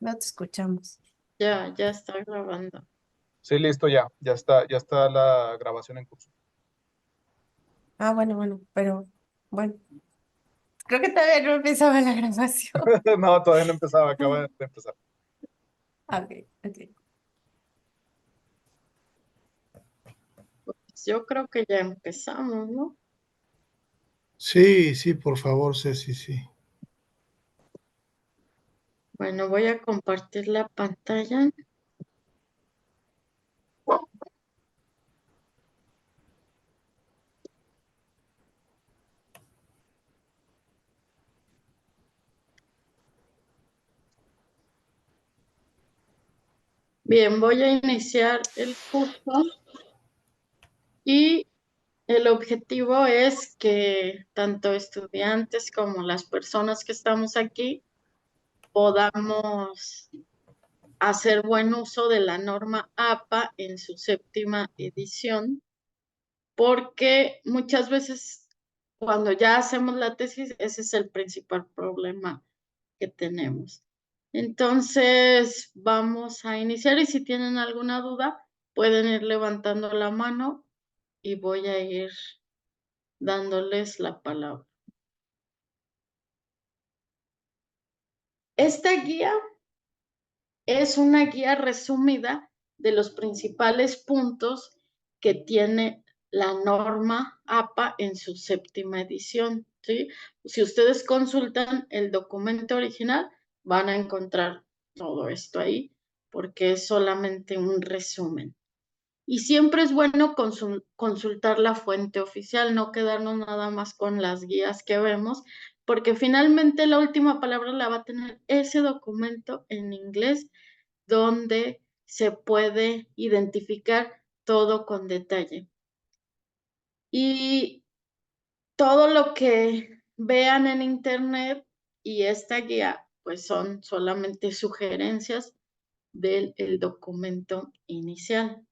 No te escuchamos. Ya está grabando. Sí, listo, ya está la grabación en curso. Ah, bueno, pero bueno, creo que todavía no empezaba la grabación. No, todavía no empezaba, acaba de empezar. Ok, ok. Pues yo creo que ya empezamos, ¿no? Sí, sí, por favor, Ceci, sí. Bueno, voy a compartir la pantalla. Bien, voy a iniciar el curso y el objetivo es que tanto estudiantes como las personas que estamos aquí podamos hacer buen uso de la norma APA en su séptima edición, porque muchas veces cuando ya hacemos la tesis, ese es el principal problema que tenemos. Entonces, vamos a iniciar y si tienen alguna duda, pueden ir levantando la mano y voy a ir dándoles la palabra. Esta guía es una guía resumida de los principales puntos que tiene la norma APA en su séptima edición, ¿sí? Si ustedes consultan el documento original, van a encontrar todo esto ahí, porque es solamente un resumen. Y siempre es bueno consultar la fuente oficial, no quedarnos nada más con las guías que vemos, porque finalmente la última palabra la va a tener ese documento en inglés donde se puede identificar todo con detalle. Y todo lo que vean en internet y esta guía, pues son solamente sugerencias del documento inicial.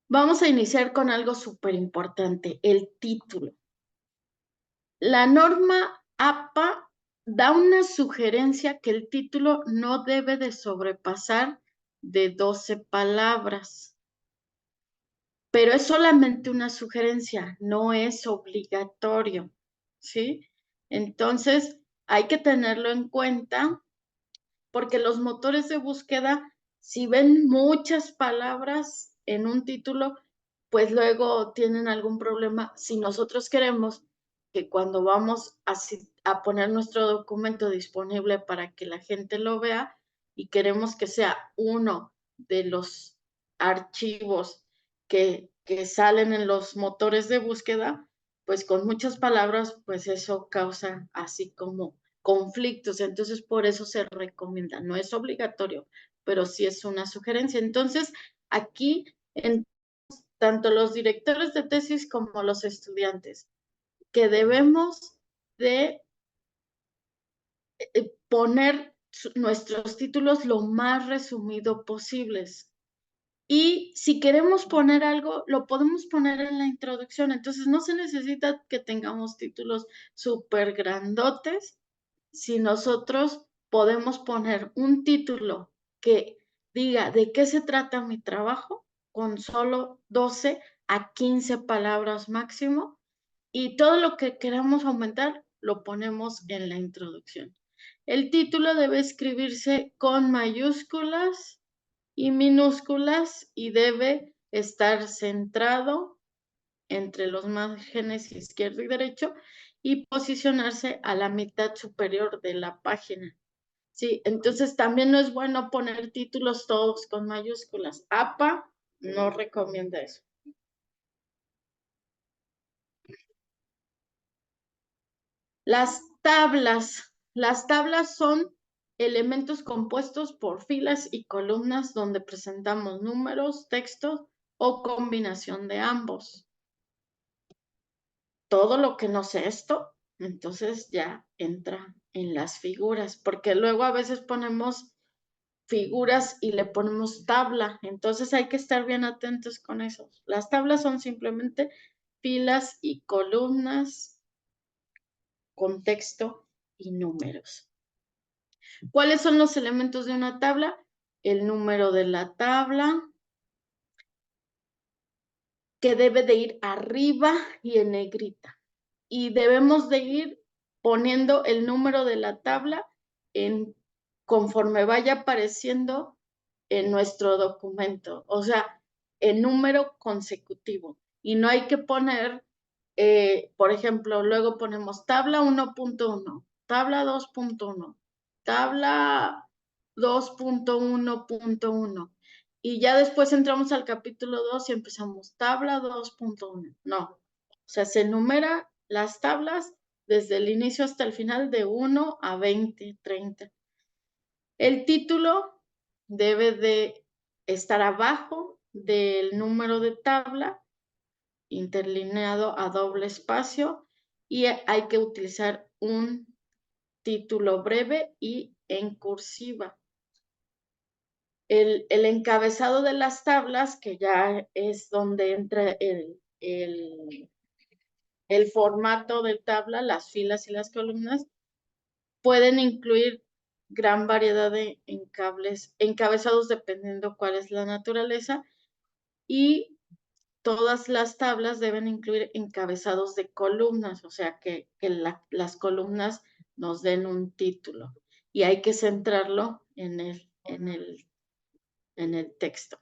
Vamos a iniciar con algo súper importante, el título. La norma APA da una sugerencia que el título no debe de sobrepasar de 12 palabras, pero es solamente una sugerencia, no es obligatorio, ¿sí? Entonces, hay que tenerlo en cuenta porque los motores de búsqueda, si ven muchas palabras en un título, pues luego tienen algún problema. Si nosotros queremos que cuando vamos a poner nuestro documento disponible para que la gente lo vea y queremos que sea uno de los archivos que salen en los motores de búsqueda, pues con muchas palabras, pues eso causa así como conflictos. Entonces, por eso se recomienda. No es obligatorio, pero sí es una sugerencia. Entonces, aquí en tanto los directores de tesis como los estudiantes, que debemos de poner nuestros títulos lo más resumido posibles. Y si queremos poner algo, lo podemos poner en la introducción. Entonces, no se necesita que tengamos títulos súper grandotes. Si nosotros podemos poner un título que diga de qué se trata mi trabajo, con solo 12 a 15 palabras máximo, y todo lo que queramos aumentar lo ponemos en la introducción. El título debe escribirse con mayúsculas y minúsculas y debe estar centrado entre los márgenes izquierdo y derecho y posicionarse a la mitad superior de la página. Sí, entonces también no es bueno poner títulos todos con mayúsculas. APA no recomienda eso. Las tablas son elementos compuestos por filas y columnas donde presentamos números, textos o combinación de ambos. Todo lo que no sé esto, entonces ya entra en las figuras, porque luego a veces ponemos figuras y le ponemos tabla, entonces hay que estar bien atentos con eso. Las tablas son simplemente filas y columnas con texto y números. ¿Cuáles son los elementos de una tabla? El número de la tabla, que debe de ir arriba y en negrita. Y debemos de ir poniendo el número de la tabla conforme vaya apareciendo en nuestro documento, o sea, en número consecutivo. Y no hay que poner, por ejemplo, luego ponemos tabla 1.1, tabla 2.1, tabla 2.1.1. Y ya después entramos al capítulo 2 y empezamos tabla 2.1. No, o sea, se enumera las tablas desde el inicio hasta el final de 1 a 20, 30. El título debe de estar abajo del número de tabla, interlineado a doble espacio, y hay que utilizar un título breve y en cursiva. El encabezado de las tablas, que ya es donde entra el formato de tabla, las filas y las columnas, pueden incluir gran variedad de encabezados dependiendo cuál es la naturaleza, y todas las tablas deben incluir encabezados de columnas, o sea que las columnas nos den un título y hay que centrarlo en el texto.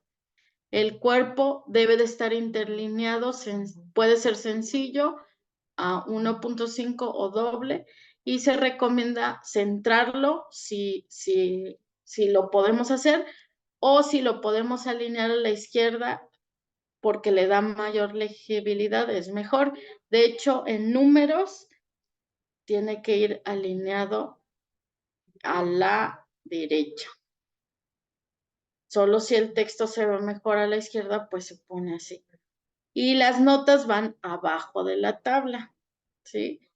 El cuerpo debe de estar interlineado, puede ser sencillo, a 1.5 o doble, y se recomienda centrarlo si lo podemos hacer, o si lo podemos alinear a la izquierda porque le da mayor legibilidad, es mejor. De hecho, en números tiene que ir alineado a la derecha. Solo si el texto se ve mejor a la izquierda, pues se pone así. Y las notas van abajo de la tabla, ¿sí?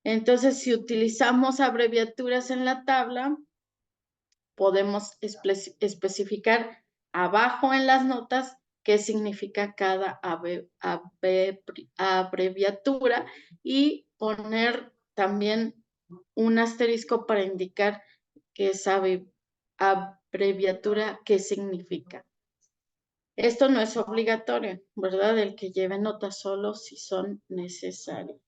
Entonces, si utilizamos abreviaturas en la tabla, podemos especificar abajo en las notas qué significa cada abreviatura y poner también un asterisco para indicar que esa abreviatura qué significa. Esto no es obligatorio, ¿verdad? El que lleve notas solo si son necesarias.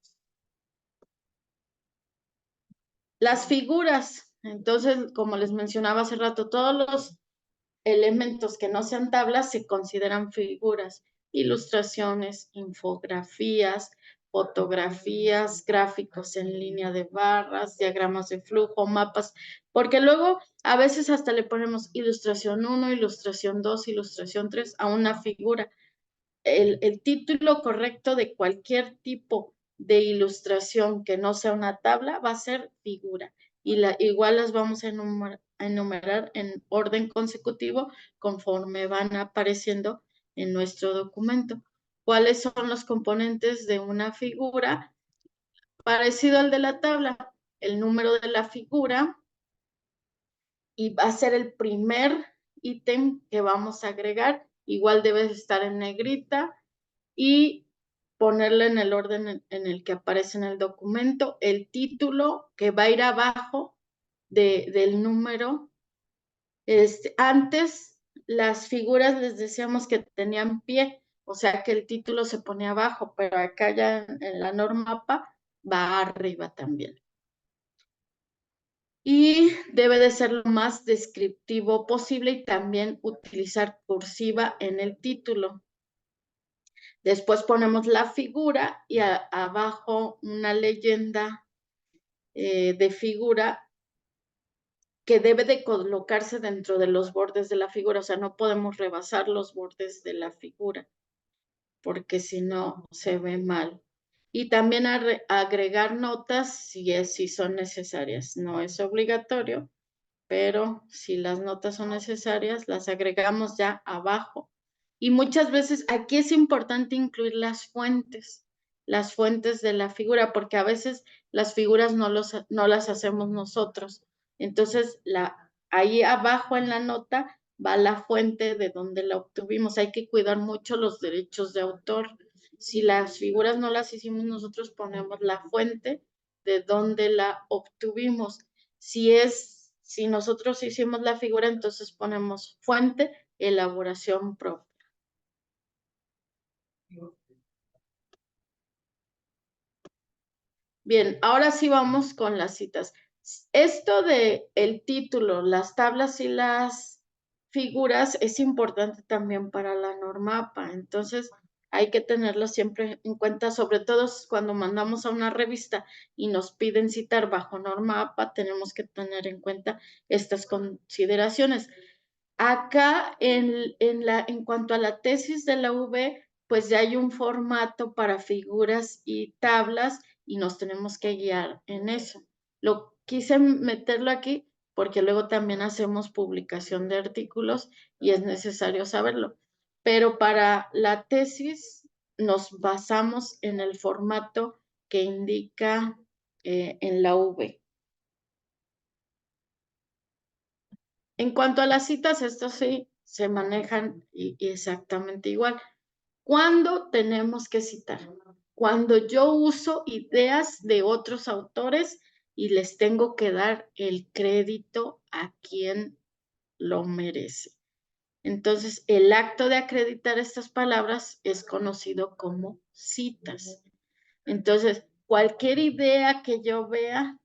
Las figuras, entonces, como les mencionaba hace rato, todos los elementos que no sean tablas se consideran figuras, ilustraciones, infografías, fotografías, gráficos en línea de barras, diagramas de flujo, mapas, porque luego a veces hasta le ponemos ilustración 1, ilustración 2, ilustración 3 a una figura. El título correcto de cualquier tipo de ilustración que no sea una tabla va a ser figura, y igual las vamos a enumerar en orden consecutivo conforme van apareciendo en nuestro documento. ¿Cuáles son los componentes de una figura? Parecido al de la tabla, el número de la figura, y va a ser el primer ítem que vamos a agregar. Igual debe estar en negrita y ponerle en el orden en el que aparece en el documento, el título que va a ir abajo del número. Antes las figuras les decíamos que tenían pie, o sea que el título se pone abajo, pero acá ya en la norma APA va arriba también. Y debe de ser lo más descriptivo posible y también utilizar cursiva en el título. Después ponemos la figura y abajo una leyenda de figura que debe de colocarse dentro de los bordes de la figura. O sea, no podemos rebasar los bordes de la figura porque si no se ve mal. Y también agregar notas si son necesarias. No es obligatorio, pero si las notas son necesarias, las agregamos ya abajo. Y muchas veces aquí es importante incluir las fuentes de la figura, porque a veces las figuras no las hacemos nosotros. Entonces, ahí abajo en la nota va la fuente de donde la obtuvimos. Hay que cuidar mucho los derechos de autor. Si las figuras no las hicimos nosotros, ponemos la fuente de donde la obtuvimos. Si Si nosotros hicimos la figura, entonces ponemos fuente, elaboración propia. Bien, ahora sí vamos con las citas. Esto de el título, las tablas y las figuras es importante también para la norma APA. Entonces, hay que tenerlo siempre en cuenta, sobre todo cuando mandamos a una revista y nos piden citar bajo norma APA, tenemos que tener en cuenta estas consideraciones. Acá, en cuanto a la tesis de la UV, pues ya hay un formato para figuras y tablas y nos tenemos que guiar en eso. Lo quise meterlo aquí porque luego también hacemos publicación de artículos y es necesario saberlo. Pero para la tesis nos basamos en el formato que indica en la UV. En cuanto a las citas, estas sí se manejan exactamente igual. ¿Cuándo tenemos que citar? Cuando yo uso ideas de otros autores y les tengo que dar el crédito a quien lo merece. Entonces, el acto de acreditar estas palabras es conocido como citas. Entonces, cualquier idea que yo vea,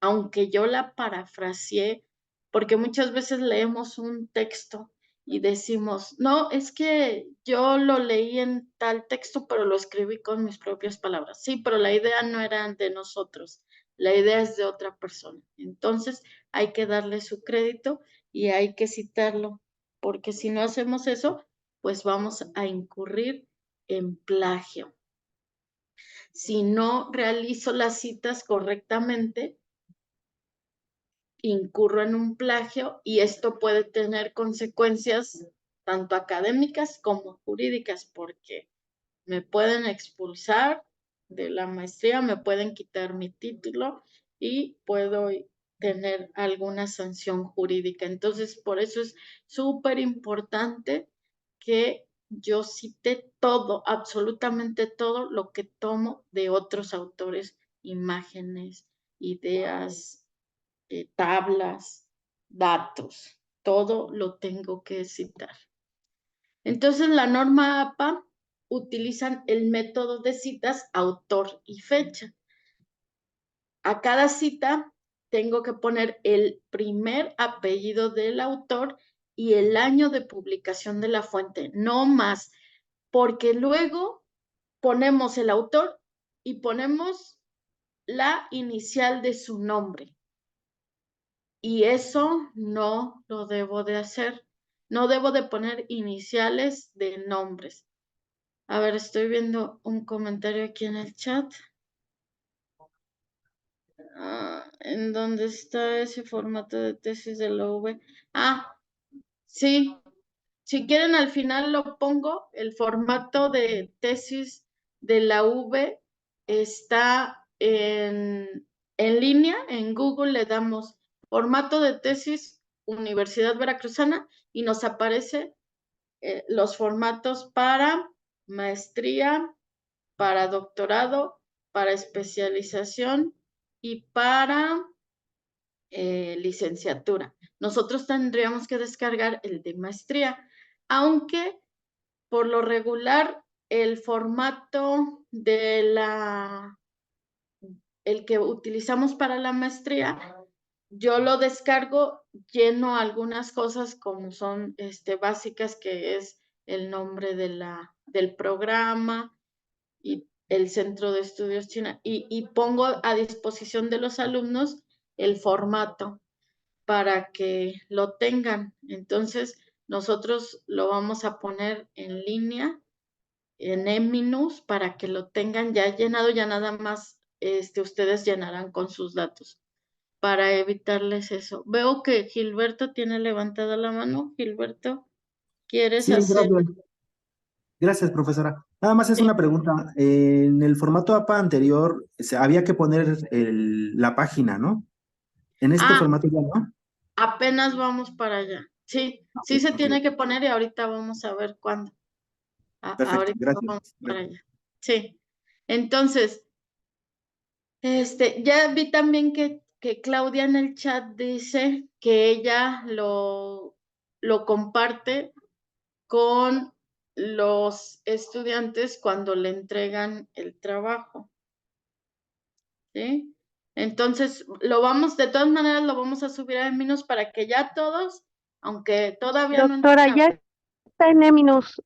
aunque yo la parafraseé, porque muchas veces leemos un texto y decimos, no, es que yo lo leí en tal texto, pero lo escribí con mis propias palabras. Sí, pero la idea no era de nosotros, la idea es de otra persona. Entonces hay que darle su crédito y hay que citarlo, porque si no hacemos eso, pues vamos a incurrir en plagio. Si no realizo las citas correctamente, incurro en un plagio y esto puede tener consecuencias tanto académicas como jurídicas, porque me pueden expulsar de la maestría, me pueden quitar mi título y puedo tener alguna sanción jurídica. Entonces, por eso es súper importante que yo cite todo, absolutamente todo lo que tomo de otros autores, imágenes, ideas, tablas, datos, todo lo tengo que citar. Entonces, la norma APA utilizan el método de citas autor y fecha. A cada cita tengo que poner el primer apellido del autor y el año de publicación de la fuente, no más, porque luego ponemos el autor y ponemos la inicial de su nombre. Y eso no lo debo de hacer. No debo de poner iniciales de nombres. A ver, estoy viendo un comentario aquí en el chat. ¿En dónde está ese formato de tesis de la UV? Sí. Si quieren, al final lo pongo. El formato de tesis de la UV está en línea. En Google le damos formato de tesis Universidad Veracruzana y nos aparece los formatos para maestría, para doctorado, para especialización y para licenciatura. Nosotros tendríamos que descargar el de maestría, aunque por lo regular el formato el que utilizamos para la maestría, yo lo descargo, lleno algunas cosas como son básicas, que es el nombre del programa y el Centro de Estudios China, y pongo a disposición de los alumnos el formato para que lo tengan. Entonces, nosotros lo vamos a poner en línea, en Eminus, para que lo tengan ya llenado, ya nada más ustedes llenarán con sus datos para evitarles eso. Veo que Gilberto tiene levantada la mano. Gilberto, ¿quieres Sí, hacer? gracias. Gracias, profesora. Nada más es eh, una pregunta. En el formato APA anterior había que poner la página, ¿no? En este ah, formato ya no. apenas vamos para allá. Sí, Ok, sí se ok. tiene que poner y ahorita vamos a ver cuándo. Perfecto, Ahorita gracias. vamos para allá. Sí. Entonces, ya vi también que que Claudia en el chat dice que ella lo comparte con los estudiantes cuando le entregan el trabajo, ¿sí? Entonces, de todas maneras lo vamos a subir a Eminos para que ya todos, aunque todavía no Doctora, entren ya está en Eminus,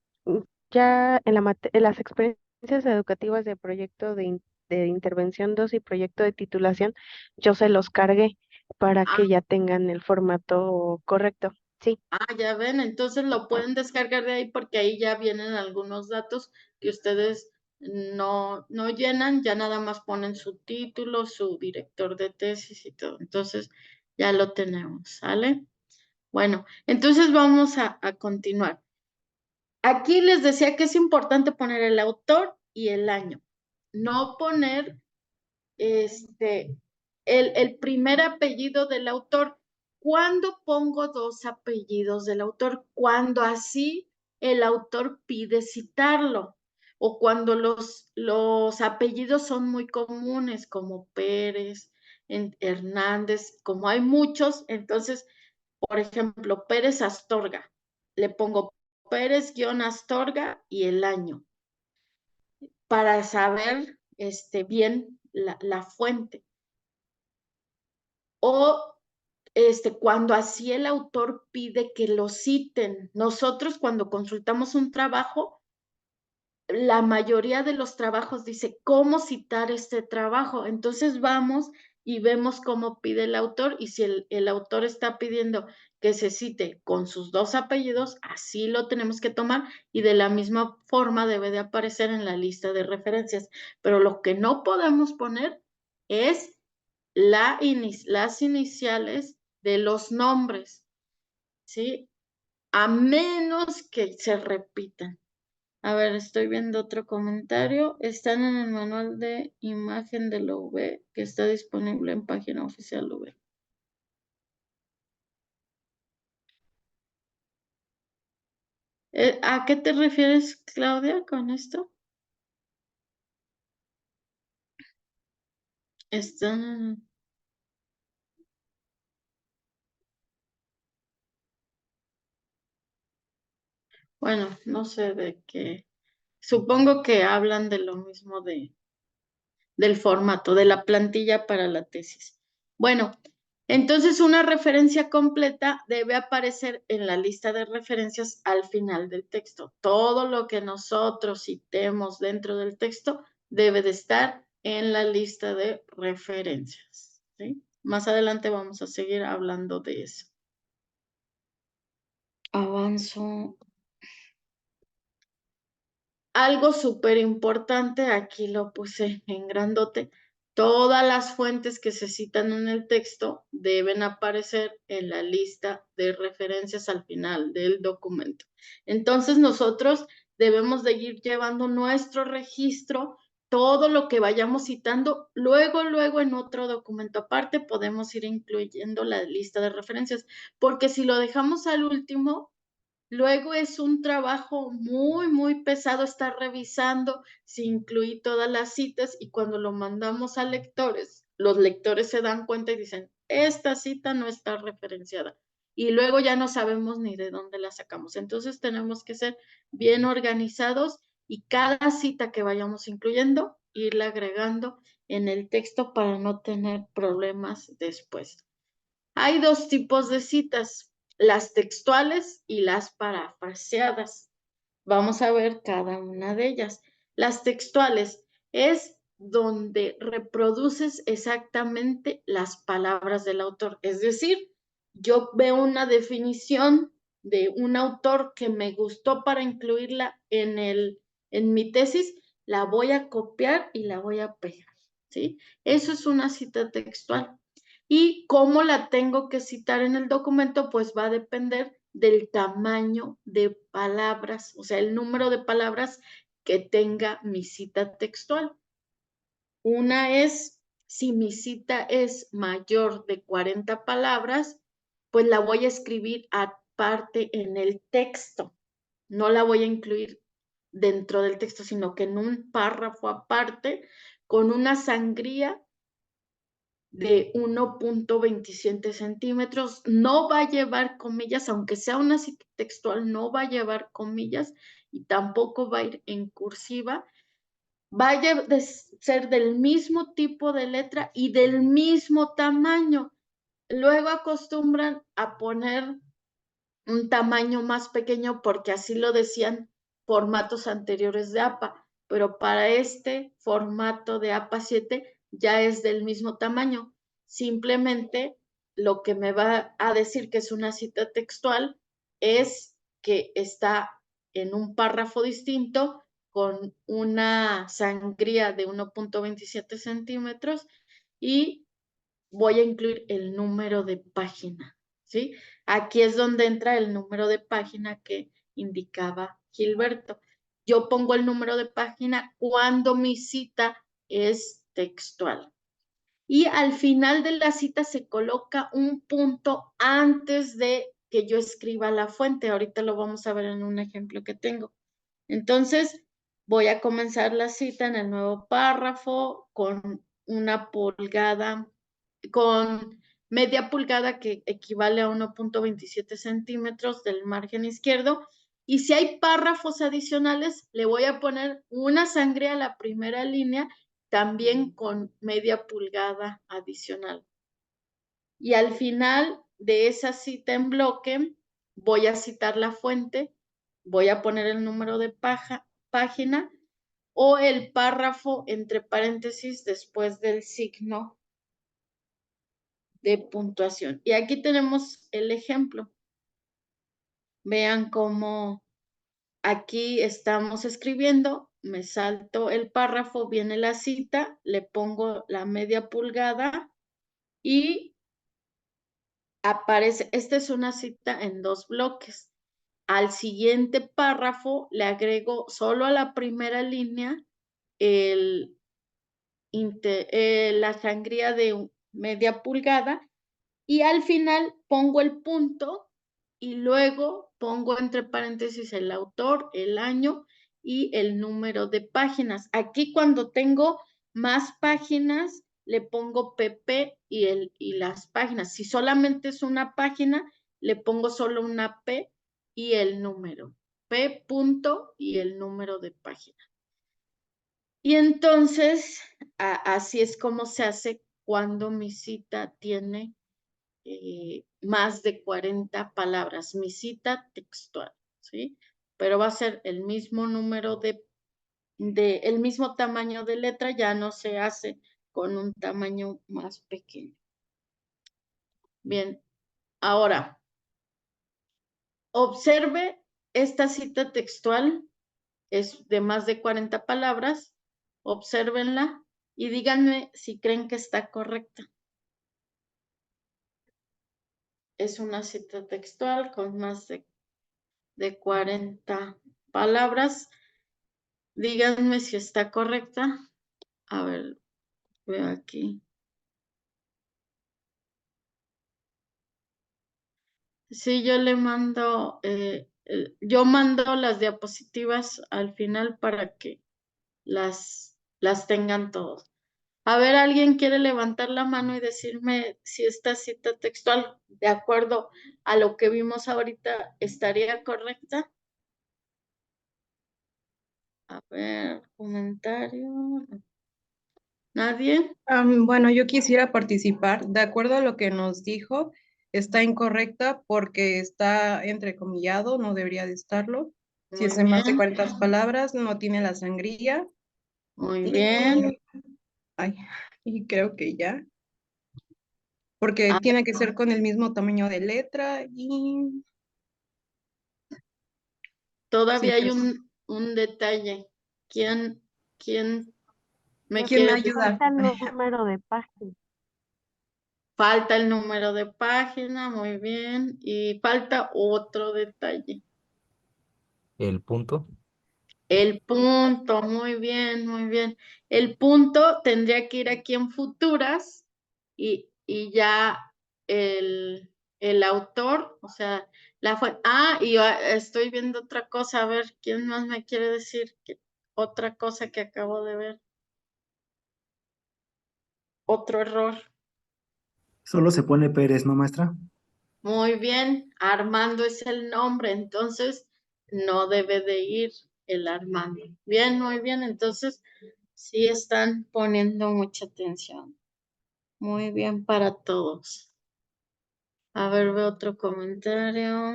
ya en en las experiencias educativas de proyecto de intervención 2 y proyecto de titulación, yo se los cargué para que ya tengan el formato correcto. Sí, ya ven, entonces lo pueden descargar de ahí porque ahí ya vienen algunos datos que ustedes no llenan, ya nada más ponen su título, su director de tesis y todo. Entonces ya lo tenemos, ¿sale? Bueno, entonces vamos a continuar. Aquí les decía que es importante poner el autor y el año, no poner el primer apellido del autor. ¿Cuándo pongo dos apellidos del autor? Cuando así el autor pide citarlo o cuando los apellidos son muy comunes, como Pérez, Hernández, como hay muchos, entonces, por ejemplo, Pérez Astorga, le pongo Pérez-Astorga y el año para saber bien la fuente. O cuando así el autor pide que lo citen. Nosotros cuando consultamos un trabajo, la mayoría de los trabajos dice cómo citar este trabajo. Entonces vamos y vemos cómo pide el autor y si el autor está pidiendo que se cite con sus dos apellidos, así lo tenemos que tomar y de la misma forma debe de aparecer en la lista de referencias. Pero lo que no podemos poner es las iniciales de los nombres, ¿sí? A menos que se repitan. A ver, estoy viendo otro comentario. Están en el manual de imagen de la UV que está disponible en página oficial UV. ¿A qué te refieres, Claudia, con esto? Están... Bueno, no sé de qué. Supongo que hablan de lo mismo del formato, de la plantilla para la tesis. Bueno, entonces una referencia completa debe aparecer en la lista de referencias al final del texto. Todo lo que nosotros citemos dentro del texto debe de estar en la lista de referencias, ¿sí? Más adelante vamos a seguir hablando de eso. Avanzo. Algo súper importante, aquí lo puse en grandote, todas las fuentes que se citan en el texto deben aparecer en la lista de referencias al final del documento. Entonces nosotros debemos de ir llevando nuestro registro, todo lo que vayamos citando, luego en otro documento aparte podemos ir incluyendo la lista de referencias, porque si lo dejamos al último, luego es un trabajo muy pesado estar revisando si incluí todas las citas y cuando lo mandamos a lectores, los lectores se dan cuenta y dicen, esta cita no está referenciada. Y luego ya no sabemos ni de dónde la sacamos. Entonces tenemos que ser bien organizados y cada cita que vayamos incluyendo, irla agregando en el texto para no tener problemas después. Hay dos tipos de citas, las textuales y las parafraseadas. Vamos a ver cada una de ellas. Las textuales es donde reproduces exactamente las palabras del autor. Es decir, yo veo una definición de un autor que me gustó para incluirla en mi tesis, la voy a copiar y la voy a pegar, ¿sí? Eso es una cita textual. Y cómo la tengo que citar en el documento, pues va a depender del tamaño de palabras, o sea, el número de palabras que tenga mi cita textual. Una es, si mi cita es mayor de 40 palabras, pues la voy a escribir aparte en el texto. No la voy a incluir dentro del texto, sino que en un párrafo aparte, con una sangría de 1.27 centímetros. No va a llevar comillas, aunque sea una cita textual, no va a llevar comillas y tampoco va a ir en cursiva. Va a ser del mismo tipo de letra y del mismo tamaño. Luego acostumbran a poner un tamaño más pequeño porque así lo decían formatos anteriores de APA, pero para este formato de APA 7 ya es del mismo tamaño. Simplemente lo que me va a decir que es una cita textual es que está en un párrafo distinto con una sangría de 1.27 centímetros y voy a incluir el número de página, ¿sí? Aquí es donde entra el número de página que indicaba Gilberto. Yo pongo el número de página cuando mi cita es textual. Y al final de la cita se coloca un punto antes de que yo escriba la fuente. Ahorita lo vamos a ver en un ejemplo que tengo. Entonces, voy a comenzar la cita en el nuevo párrafo con una pulgada, con media pulgada que equivale a 1.27 centímetros del margen izquierdo. Y si hay párrafos adicionales, le voy a poner una sangre a la primera línea, también con media pulgada adicional. Y al final de esa cita en bloque, voy a citar la fuente, voy a poner el número de página o el párrafo entre paréntesis después del signo de puntuación. Y aquí tenemos el ejemplo. Vean cómo aquí estamos escribiendo, me salto el párrafo, viene la cita, le pongo la media pulgada y aparece, esta es una cita en 2 bloques. Al siguiente párrafo le agrego solo a la primera línea la sangría de media pulgada y al final pongo el punto y luego pongo entre paréntesis el autor, el año y el número de páginas. Aquí cuando tengo más páginas le pongo PP y las páginas. Si solamente es una página, le pongo solo una P y el número. P punto y el número de página. Y entonces, así es como se hace cuando mi cita tiene más de 40 palabras, mi cita textual, ¿sí? Pero va a ser el mismo número el mismo tamaño de letra, ya no se hace con un tamaño más pequeño. Bien, ahora, observe esta cita textual, es de más de 40 palabras, obsérvenla y díganme si creen que está correcta. Es una cita textual con más de 40 palabras. Díganme si está correcta. A ver, veo aquí. Sí, yo le mando, yo mando las diapositivas al final para que las tengan todos. A ver, ¿alguien quiere levantar la mano y decirme si esta cita textual, de acuerdo a lo que vimos ahorita, estaría correcta? A ver, comentario. ¿Nadie? Bueno, yo quisiera participar. De acuerdo a lo que nos dijo, está incorrecta porque está entrecomillado, no debería de estarlo. Si Muy es de más de bien, 40 palabras, no tiene la sangría. muy bien. Y, ay, y creo que ya, porque Ah, tiene que ser con el mismo tamaño de letra y sí, todavía hay pues, un detalle. ¿Quién me Le ¿quién me quiere decir? ayuda? falta el número de página. Falta el número de página, muy bien. Y falta otro detalle. El punto. El punto, muy bien, muy bien. El punto tendría que ir aquí en futuras y ya el autor, o sea, y estoy viendo otra cosa, a ver, ¿quién más me quiere decir otra cosa que acabo de ver? Otro error. Solo se pone Pérez, ¿no, maestra? Muy bien, Armando es el nombre, entonces no debe de ir el Armando. Bien, muy bien, entonces sí están poniendo mucha atención. Muy bien para todos. A ver, veo otro comentario.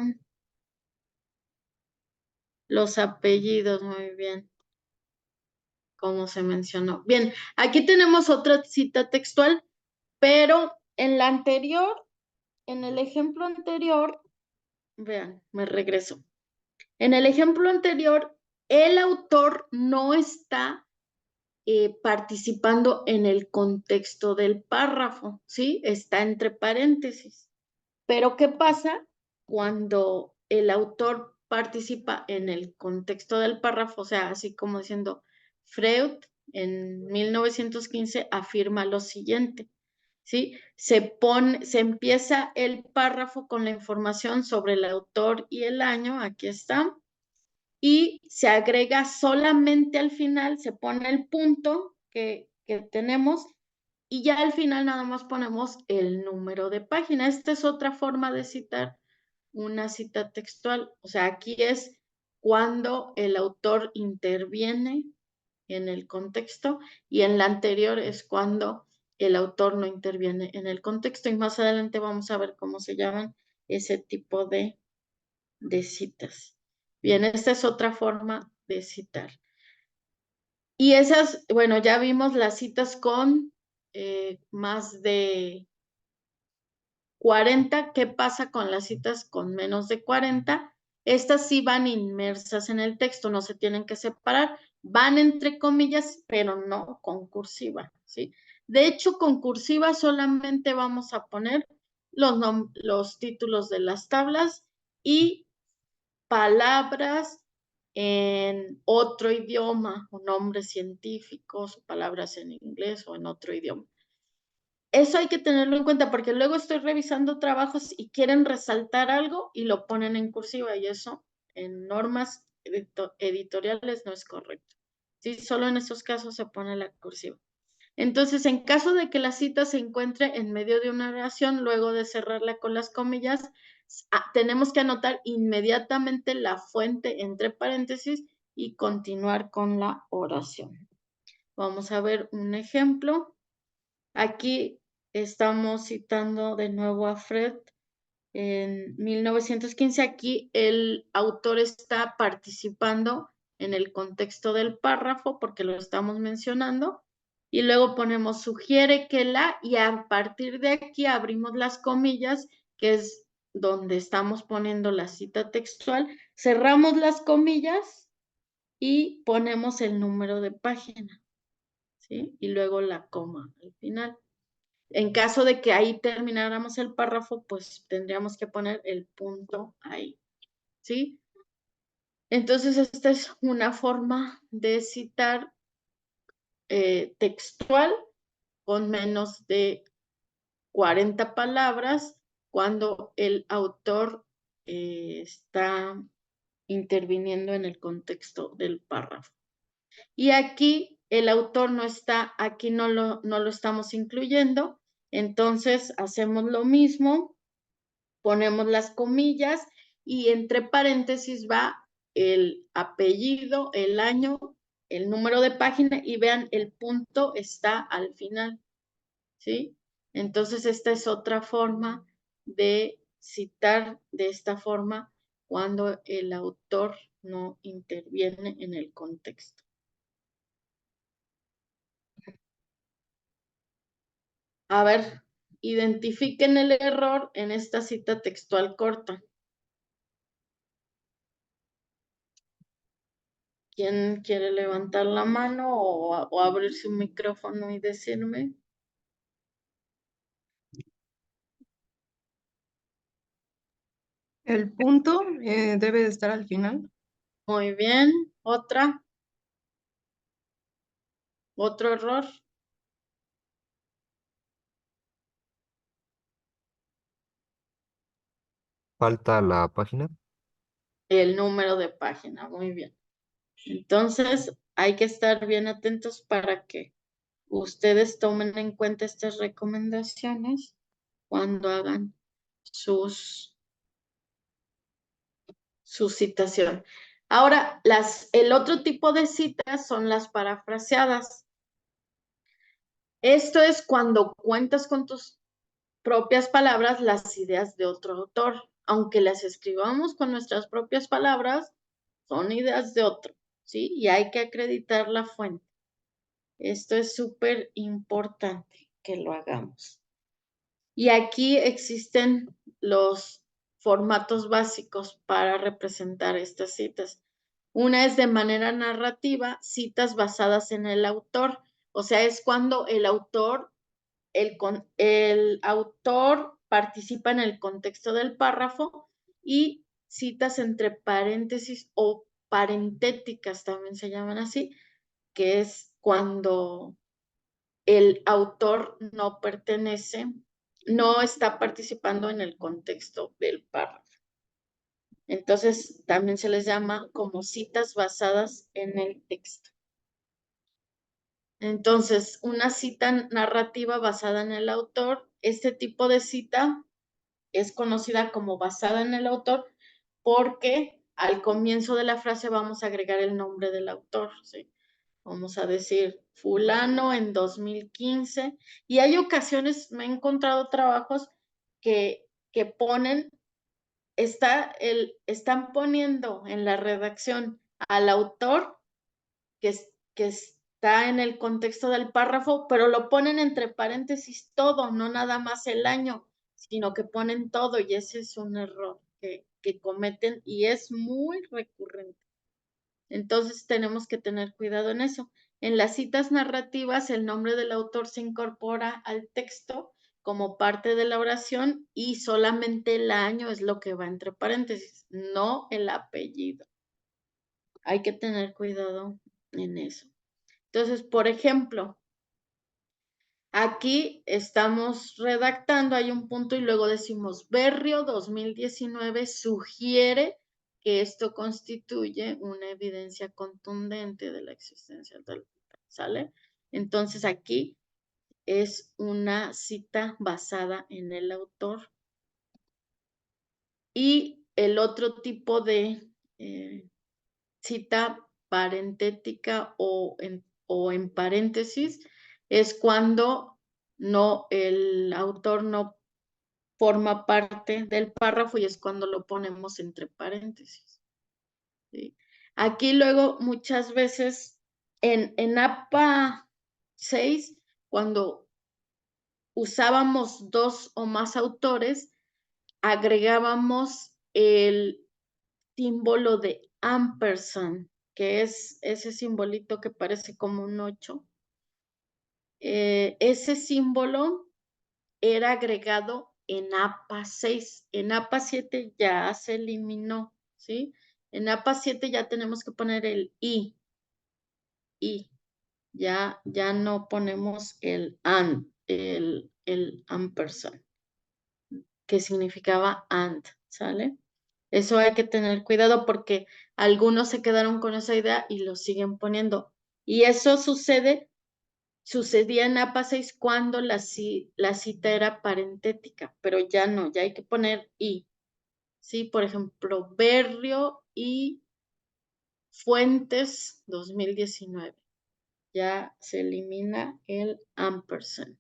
Los apellidos, muy bien, como se mencionó. Bien, aquí tenemos otra cita textual, pero en la anterior, en el ejemplo anterior, vean, me regreso. En el ejemplo anterior, el autor no está participando en el contexto del párrafo, ¿sí? Está entre paréntesis. Pero ¿qué pasa cuando el autor participa en el contexto del párrafo? O sea, así como diciendo, Freud en 1915 afirma lo siguiente, ¿sí? Se empieza el párrafo con la información sobre el autor y el año, aquí está, y se agrega solamente al final, se pone el punto que tenemos y ya al final nada más ponemos el número de página. Esta es otra forma de citar una cita textual. O sea, aquí es cuando el autor interviene en el contexto y en la anterior es cuando el autor no interviene en el contexto y más adelante vamos a ver cómo se llaman ese tipo de citas. Bien, esta es otra forma de citar. Y esas, bueno, ya vimos las citas con más de 40. ¿Qué pasa con las citas con menos de 40? Estas sí van inmersas en el texto, no se tienen que separar, van entre comillas, pero no con cursiva, ¿sí? De hecho, con cursiva solamente vamos a poner los títulos de las tablas y palabras en otro idioma, o nombres científicos, o palabras en inglés o en otro idioma. Eso hay que tenerlo en cuenta porque luego estoy revisando trabajos y quieren resaltar algo y lo ponen en cursiva y eso en normas editoriales no es correcto. Sí, solo en esos casos se pone la cursiva. Entonces, en caso de que la cita se encuentre en medio de una oración, luego de cerrarla con las comillas, tenemos que anotar inmediatamente la fuente entre paréntesis y continuar con la oración. Vamos a ver un ejemplo. Aquí estamos citando de nuevo a Freud en 1915. Aquí el autor está participando en el contexto del párrafo porque lo estamos mencionando. Y luego ponemos sugiere que la, y a partir de aquí abrimos las comillas, que es donde estamos poniendo la cita textual. Cerramos las comillas y ponemos el número de página, ¿sí? Y luego la coma al final. En caso de que ahí termináramos el párrafo, pues tendríamos que poner el punto ahí, ¿sí? Entonces, esta es una forma de citar textual con menos de 40 palabras cuando el autor está interviniendo en el contexto del párrafo. Y aquí el autor no está, aquí no lo estamos incluyendo, entonces hacemos lo mismo, ponemos las comillas y entre paréntesis va el apellido, el año, el número de página y vean, el punto está al final, ¿sí? Entonces esta es otra forma de citar de esta forma cuando el autor no interviene en el contexto. A ver, identifiquen el error en esta cita textual corta. ¿Quién quiere levantar la mano o abrir su micrófono y decirme? El punto debe de estar al final. Muy bien. ¿Otra? ¿Otro error? Falta la página. El número de página. Muy bien. Entonces, hay que estar bien atentos para que ustedes tomen en cuenta estas recomendaciones. cuando hagan su citación. Ahora, el otro tipo de citas son las parafraseadas. Esto es cuando cuentas con tus propias palabras las ideas de otro autor. Aunque las escribamos con nuestras propias palabras, son ideas de otro, ¿sí? Y hay que acreditar la fuente. Esto es súper importante que lo hagamos. Y aquí existen los formatos básicos para representar estas citas. Una es de manera narrativa, citas basadas en el autor. O sea, es cuando el autor participa en el contexto del párrafo y citas entre paréntesis o parentéticas también se llaman así, que es cuando el autor no pertenece, no está participando en el contexto del párrafo. Entonces, también se les llama como citas basadas en el texto. Entonces, una cita narrativa basada en el autor, este tipo de cita es conocida como basada en el autor porque al comienzo de la frase vamos a agregar el nombre del autor, ¿sí? Vamos a decir fulano en 2015 y hay ocasiones, me he encontrado trabajos que ponen, están poniendo en la redacción al autor que está en el contexto del párrafo, pero lo ponen entre paréntesis todo, no nada más el año, sino que ponen todo y ese es un error que cometen y es muy recurrente. Entonces tenemos que tener cuidado en eso. En las citas narrativas, el nombre del autor se incorpora al texto como parte de la oración y solamente el año es lo que va entre paréntesis, no el apellido. Hay que tener cuidado en eso. Entonces, por ejemplo, aquí estamos redactando, hay un punto y luego decimos, Berrio 2019 sugiere que esto constituye una evidencia contundente de la existencia del ¿sale? Entonces aquí es una cita basada en el autor. Y el otro tipo de cita parentética o en paréntesis es cuando el autor no forma parte del párrafo y es cuando lo ponemos entre paréntesis. ¿Sí? Aquí luego muchas veces en APA 6, cuando usábamos 2 o más autores, agregábamos el símbolo de ampersand, que es ese simbolito que parece como un 8. Ese símbolo era agregado en APA 6. En APA 7 ya se eliminó, ¿sí? En APA 7 ya tenemos que poner el I. Ya no ponemos el AND, el ampersand, que significaba AND, ¿sale? Eso hay que tener cuidado porque algunos se quedaron con esa idea y lo siguen poniendo. Y eso sucedía en APA 6 cuando la cita era parentética, pero ya no, ya hay que poner I. Sí, por ejemplo, Berrio y Fuentes 2019. Ya se elimina el ampersand.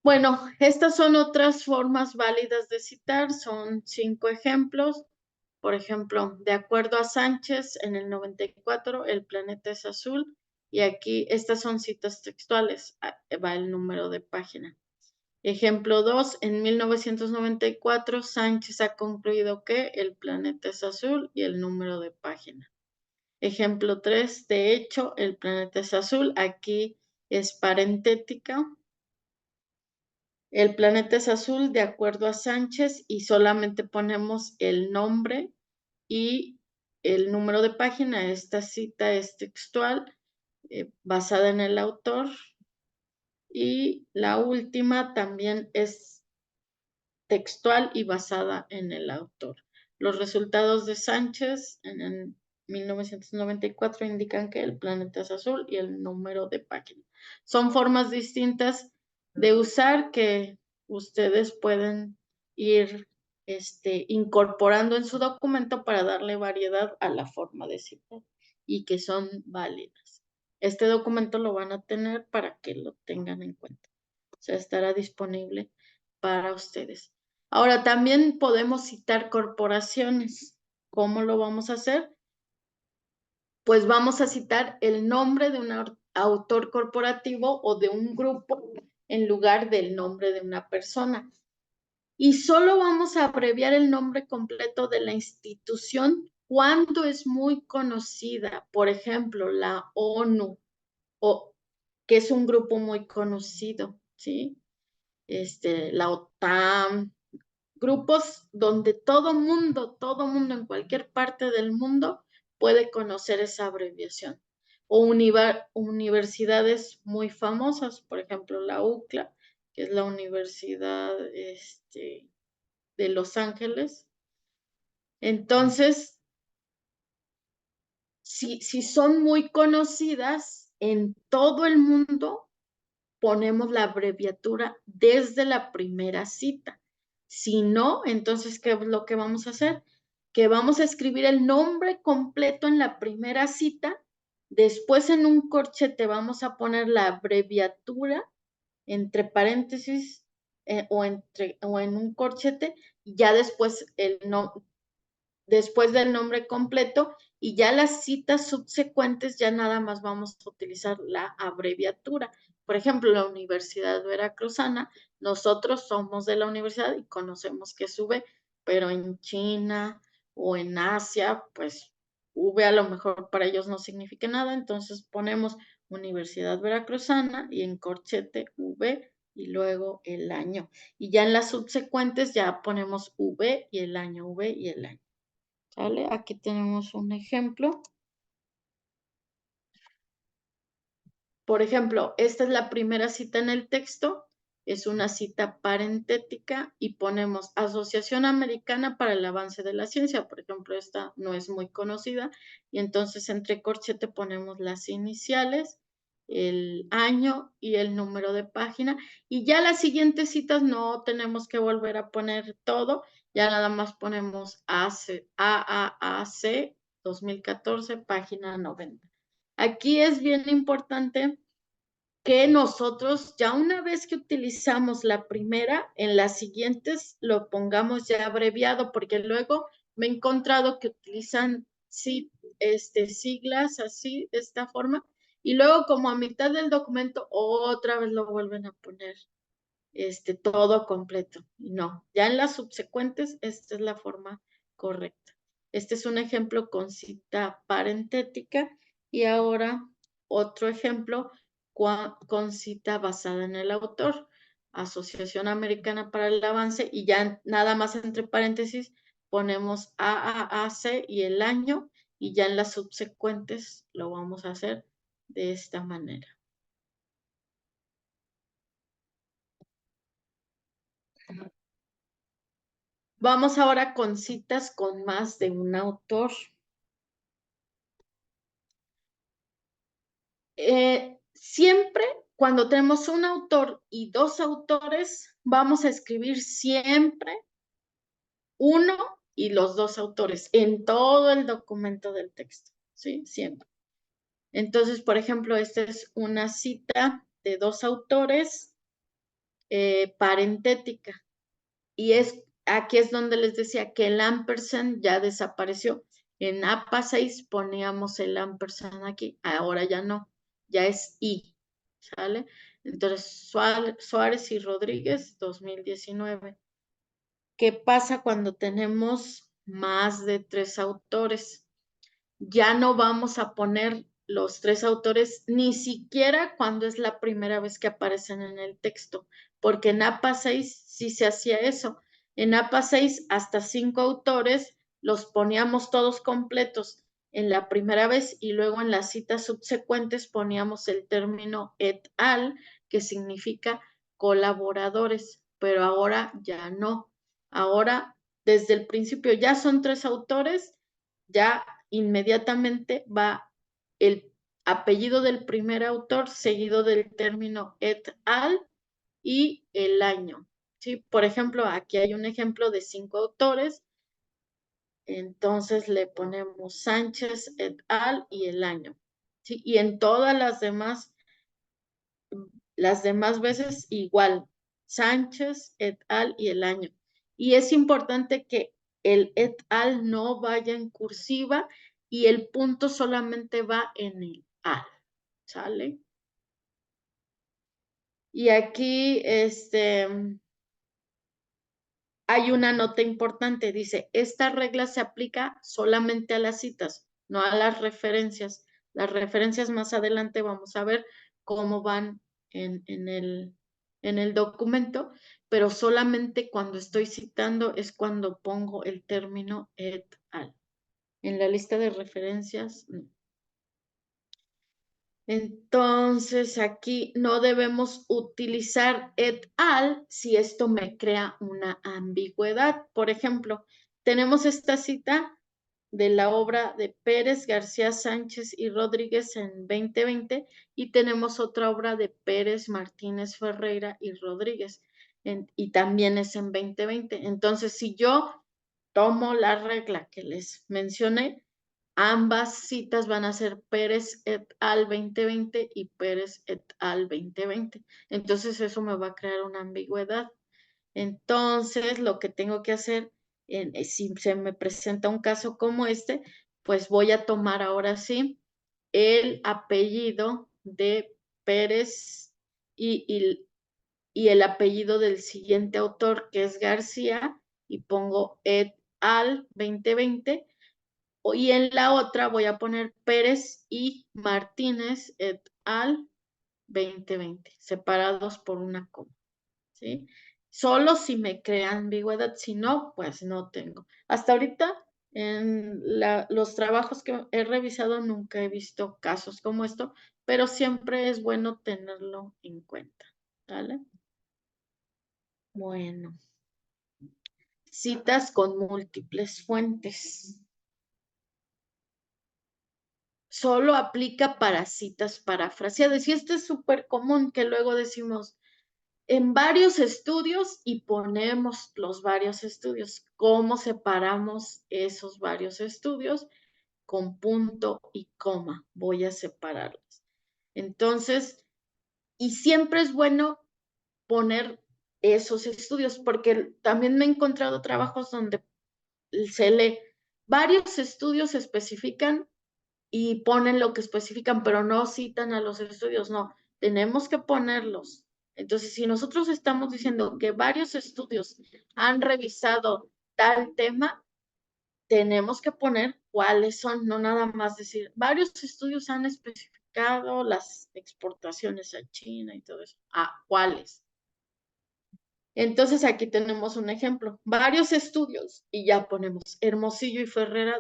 Bueno, estas son otras formas válidas de citar, son 5 ejemplos. Por ejemplo, de acuerdo a Sánchez, en el 94, el planeta es azul. Y aquí, estas son citas textuales, va el número de página. Ejemplo 2, en 1994, Sánchez ha concluido que el planeta es azul y el número de página. Ejemplo 3, de hecho, el planeta es azul. Aquí es parentética. El planeta es azul de acuerdo a Sánchez y solamente ponemos el nombre y el número de página. Esta cita es textual, basada en el autor. Y la última también es textual y basada en el autor. Los resultados de Sánchez en 1994 indican que el planeta es azul y el número de página. Son formas distintas de usar que ustedes pueden ir incorporando en su documento para darle variedad a la forma de citar y que son válidas. Este documento lo van a tener para que lo tengan en cuenta. O sea, estará disponible para ustedes. Ahora, también podemos citar corporaciones. ¿Cómo lo vamos a hacer? Pues vamos a citar el nombre de un autor corporativo o de un grupo en lugar del nombre de una persona. Y solo vamos a abreviar el nombre completo de la institución cuando es muy conocida. Por ejemplo, la ONU, que es un grupo muy conocido, ¿sí? La OTAN, grupos donde todo mundo en cualquier parte del mundo puede conocer esa abreviación. O universidades muy famosas, por ejemplo, la UCLA, que es la Universidad de Los Ángeles. Entonces, si son muy conocidas en todo el mundo, ponemos la abreviatura desde la primera cita. Si no, entonces, ¿qué es lo que vamos a hacer? Que vamos a escribir el nombre completo en la primera cita, después en un corchete vamos a poner la abreviatura entre paréntesis o en un corchete, y ya después después del nombre completo, y ya las citas subsecuentes ya nada más vamos a utilizar la abreviatura. Por ejemplo, la Universidad Veracruzana, nosotros somos de la universidad y conocemos que es V, pero en China o en Asia, pues V a lo mejor para ellos no significa nada, entonces ponemos Universidad Veracruzana y en corchete V y luego el año. Y ya en las subsecuentes ya ponemos V y el año, V y el año. ¿Sale? Aquí tenemos un ejemplo. Por ejemplo, esta es la primera cita en el texto, es una cita parentética y ponemos Asociación Americana para el Avance de la Ciencia. Por ejemplo, esta no es muy conocida y entonces entre corchete ponemos las iniciales, el año y el número de página, y ya las siguientes citas no tenemos que volver a poner todo, ya nada más ponemos AAAC 2014, página 90. Aquí es bien importante que nosotros ya una vez que utilizamos la primera, en las siguientes lo pongamos ya abreviado, porque luego me he encontrado que utilizan siglas así, de esta forma, y luego como a mitad del documento otra vez lo vuelven a poner todo completo. Y no, ya en las subsecuentes esta es la forma correcta. Este es un ejemplo con cita parentética y ahora otro ejemplo con cita basada en el autor. Asociación Americana para el Avance, y ya nada más entre paréntesis ponemos AAAC y el año, y ya en las subsecuentes lo vamos a hacer de esta manera. Vamos ahora con citas con más de un autor. Siempre cuando tenemos un autor y dos autores, vamos a escribir siempre uno y los dos autores en todo el documento del texto, ¿sí? Siempre. Entonces, por ejemplo, esta es una cita de dos autores parentética. Y aquí es donde les decía que el ampersand ya desapareció. En APA 6 poníamos el ampersand aquí, ahora ya no, ya es I, ¿sale? Entonces, Suárez y Rodríguez, 2019. ¿Qué pasa cuando tenemos más de 3 autores? Ya no vamos a poner los 3 autores ni siquiera cuando es la primera vez que aparecen en el texto, porque en APA 6 sí se hacía eso. En APA 6 hasta 5 autores los poníamos todos completos en la primera vez y luego en las citas subsecuentes poníamos el término et al, que significa colaboradores, pero ahora ya no. Ahora, desde el principio ya son 3 autores, ya inmediatamente va el apellido del primer autor seguido del término et al y el año. ¿sí? Por ejemplo, aquí hay un ejemplo de 5 autores. Entonces le ponemos Sánchez et al. Y el año, ¿sí? Y en todas las demás veces igual, Sánchez et al. Y el año. Y es importante que el et al. No vaya en cursiva y el punto solamente va en el al, ¿sale? Y aquí, hay una nota importante, dice, esta regla se aplica solamente a las citas, no a las referencias. Las referencias más adelante vamos a ver cómo van en el documento, pero solamente cuando estoy citando es cuando pongo el término et al. En la lista de referencias, no. Entonces, aquí no debemos utilizar et al. Si esto me crea una ambigüedad. Por ejemplo, tenemos esta cita de la obra de Pérez, García Sánchez y Rodríguez en 2020 y tenemos otra obra de Pérez, Martínez, Ferreira y Rodríguez y también es en 2020. Entonces, si yo tomo la regla que les mencioné, ambas citas van a ser Pérez et al 2020 y Pérez et al 2020. Entonces eso me va a crear una ambigüedad. Entonces lo que tengo que hacer, si se me presenta un caso como este, pues voy a tomar ahora sí el apellido de Pérez y el apellido del siguiente autor, que es García, y pongo et al 2020. Y en la otra voy a poner Pérez y Martínez et al 2020, separados por una coma, ¿sí? Solo si me crea ambigüedad, si no, pues no tengo. Hasta ahorita, en los trabajos que he revisado, nunca he visto casos como esto, pero siempre es bueno tenerlo en cuenta, ¿vale? Bueno, citas con múltiples fuentes. Solo aplica para citas parafraseadas. Y esto es súper común que luego decimos en varios estudios y ponemos los varios estudios. ¿Cómo separamos esos varios estudios? Con punto y coma. Voy a separarlos. Entonces, y siempre es bueno poner esos estudios, porque también me he encontrado trabajos donde se lee varios estudios especifican y ponen lo que especifican, pero no citan a los estudios, no, tenemos que ponerlos. Entonces, si nosotros estamos diciendo que varios estudios han revisado tal tema, tenemos que poner cuáles son, no nada más decir, varios estudios han especificado las exportaciones a China y todo eso. ¿Cuáles? Entonces aquí tenemos un ejemplo, varios estudios y ya ponemos Hermosillo y Ferreira